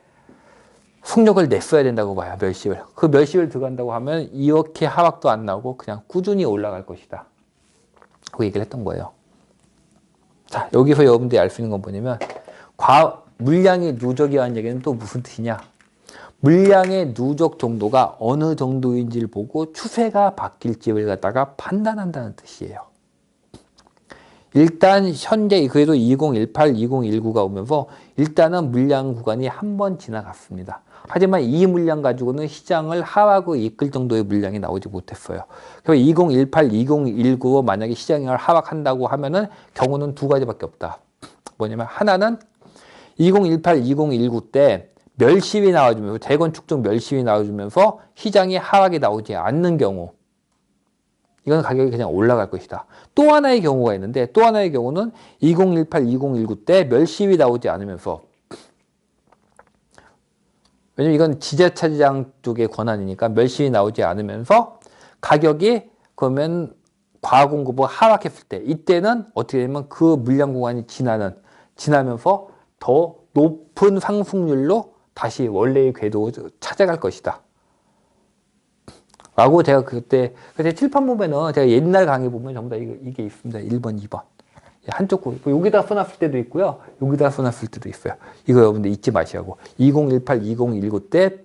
속력을 냈어야 된다고 봐요. 멸시를. 그 멸시를 들어간다고 하면 이렇게 하락도 안 나오고 그냥 꾸준히 올라갈 것이다. 그 얘기를 했던 거예요. 자, 여기서 여러분들이 알 수 있는 건 뭐냐면 물량이 누적이라는 얘기는 또 무슨 뜻이냐. 물량의 누적 정도가 어느 정도인지를 보고 추세가 바뀔지를 갖다가 판단한다는 뜻이에요. 일단 현재 그래도 2018, 2019가 오면서 일단은 물량 구간이 한 번 지나갔습니다. 하지만 이 물량 가지고는 시장을 하락으로 이끌 정도의 물량이 나오지 못했어요. 그래서 2018, 2019 만약에 시장이 하락한다고 하면은 경우는 두 가지밖에 없다. 뭐냐면 하나는 2018, 2019 때 멸시비 나와주면서 재건축적 멸시비 나와주면서 시장이 하락이 나오지 않는 경우, 이건 가격이 그냥 올라갈 것이다. 또 하나의 경우가 있는데, 또 하나의 경우는 2018, 2019 때 멸시비 나오지 않으면서, 왜냐면 이건 지자체장 쪽의 권한이니까 멸시비 나오지 않으면서 가격이 그러면 과공급을 하락했을 때, 이때는 어떻게 되면 그 물량 구간이 지나면서 더 높은 상승률로 다시 원래의 궤도 찾아갈 것이다. 라고 제가 그때 칠판 보면은 제가 옛날 강의 보면 전부 다 이게 있습니다. 1번, 2번. 한쪽 여기다 써놨을 때도 있고요. 여기다 써놨을 때도 있어요. 이거 여러분들 잊지 마시고. 2018, 2019 때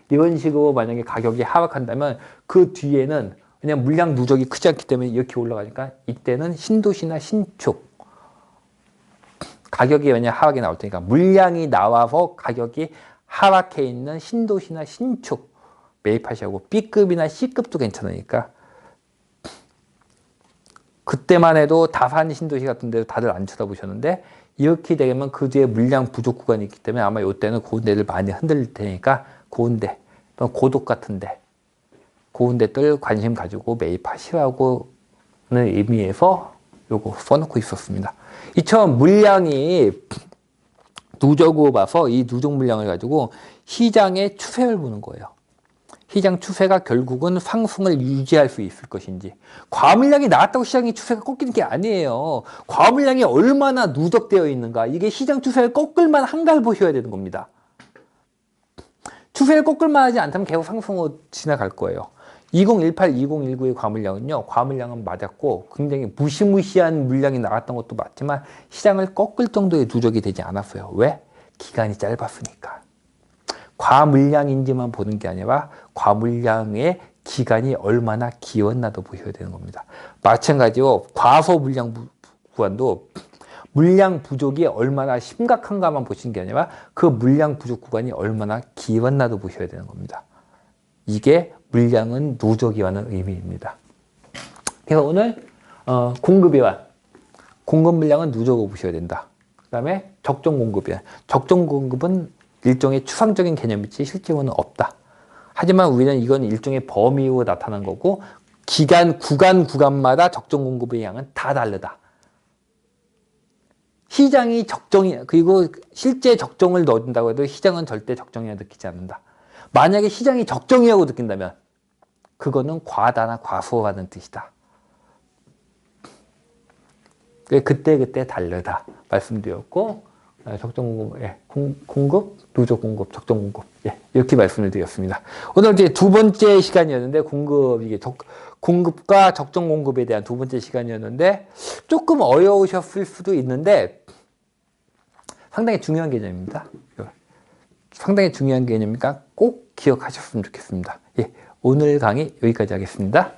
이런 식으로 만약에 가격이 하락한다면 그 뒤에는 그냥 물량 누적이 크지 않기 때문에 이렇게 올라가니까 이때는 신도시나 신축 가격이 왜냐 하락이 나올 테니까 물량이 나와서 가격이 하락해 있는 신도시나 신축 매입하시고 B급이나 C급도 괜찮으니까 그때만 해도 다산 신도시 같은 데도 다들 안 쳐다보셨는데 이렇게 되면 그 뒤에 물량 부족 구간이 있기 때문에 아마 이때는 그런 데를 많이 흔들릴 테니까 그런 데, 고독 같은 데 그런 데들 관심 가지고 매입하시라고는 의미에서 요거 써놓고 있었습니다. 이처럼 물량이 누적으로 봐서 이 누적 물량을 가지고 시장의 추세를 보는 거예요. 시장 추세가 결국은 상승을 유지할 수 있을 것인지. 과물량이 나왔다고 시장의 추세가 꺾이는 게 아니에요. 과물량이 얼마나 누적되어 있는가. 이게 시장 추세를 꺾을 만한가를 보셔야 되는 겁니다. 추세를 꺾을 만하지 않다면 계속 상승으로 지나갈 거예요. 2018, 2019의 과물량은요. 과물량은 맞았고 굉장히 무시무시한 물량이 나왔던 것도 맞지만 시장을 꺾을 정도의 누적이 되지 않았어요. 왜? 기간이 짧았으니까. 과물량인지만 보는 게 아니라 과물량의 기간이 얼마나 길었나도 보셔야 되는 겁니다. 마찬가지로 과소 물량 구간도 물량 부족이 얼마나 심각한가만 보시는 게 아니라 그 물량 부족 구간이 얼마나 기왔나도 보셔야 되는 겁니다. 이게 물량은 누적이라는 의미입니다. 그래서 오늘 공급이와 공급 물량은 누적으로 보셔야 된다. 그 다음에 적정 공급이야. 적정 공급은 일종의 추상적인 개념이지 실제로는 없다. 하지만 우리는 이건 일종의 범위로 나타난 거고 구간마다 적정 공급의 양은 다 다르다. 시장이 그리고 실제 적정을 넣어준다고 해도 시장은 절대 적정이라고 느끼지 않는다. 만약에 시장이 적정이라고 느낀다면 그거는 과다나 과소라는 뜻이다. 그때 다르다 말씀드렸고, 적정 공급, 공급, 누적 공급, 적정 공급, 이렇게 말씀을 드렸습니다. 오늘 이제 두 번째 시간이었는데 공급과 적정 공급에 대한 두 번째 시간이었는데 조금 어려우셨을 수도 있는데 상당히 중요한 개념입니다. 상당히 중요한 개념이니까 꼭 기억하셨으면 좋겠습니다. 오늘 강의 여기까지 하겠습니다.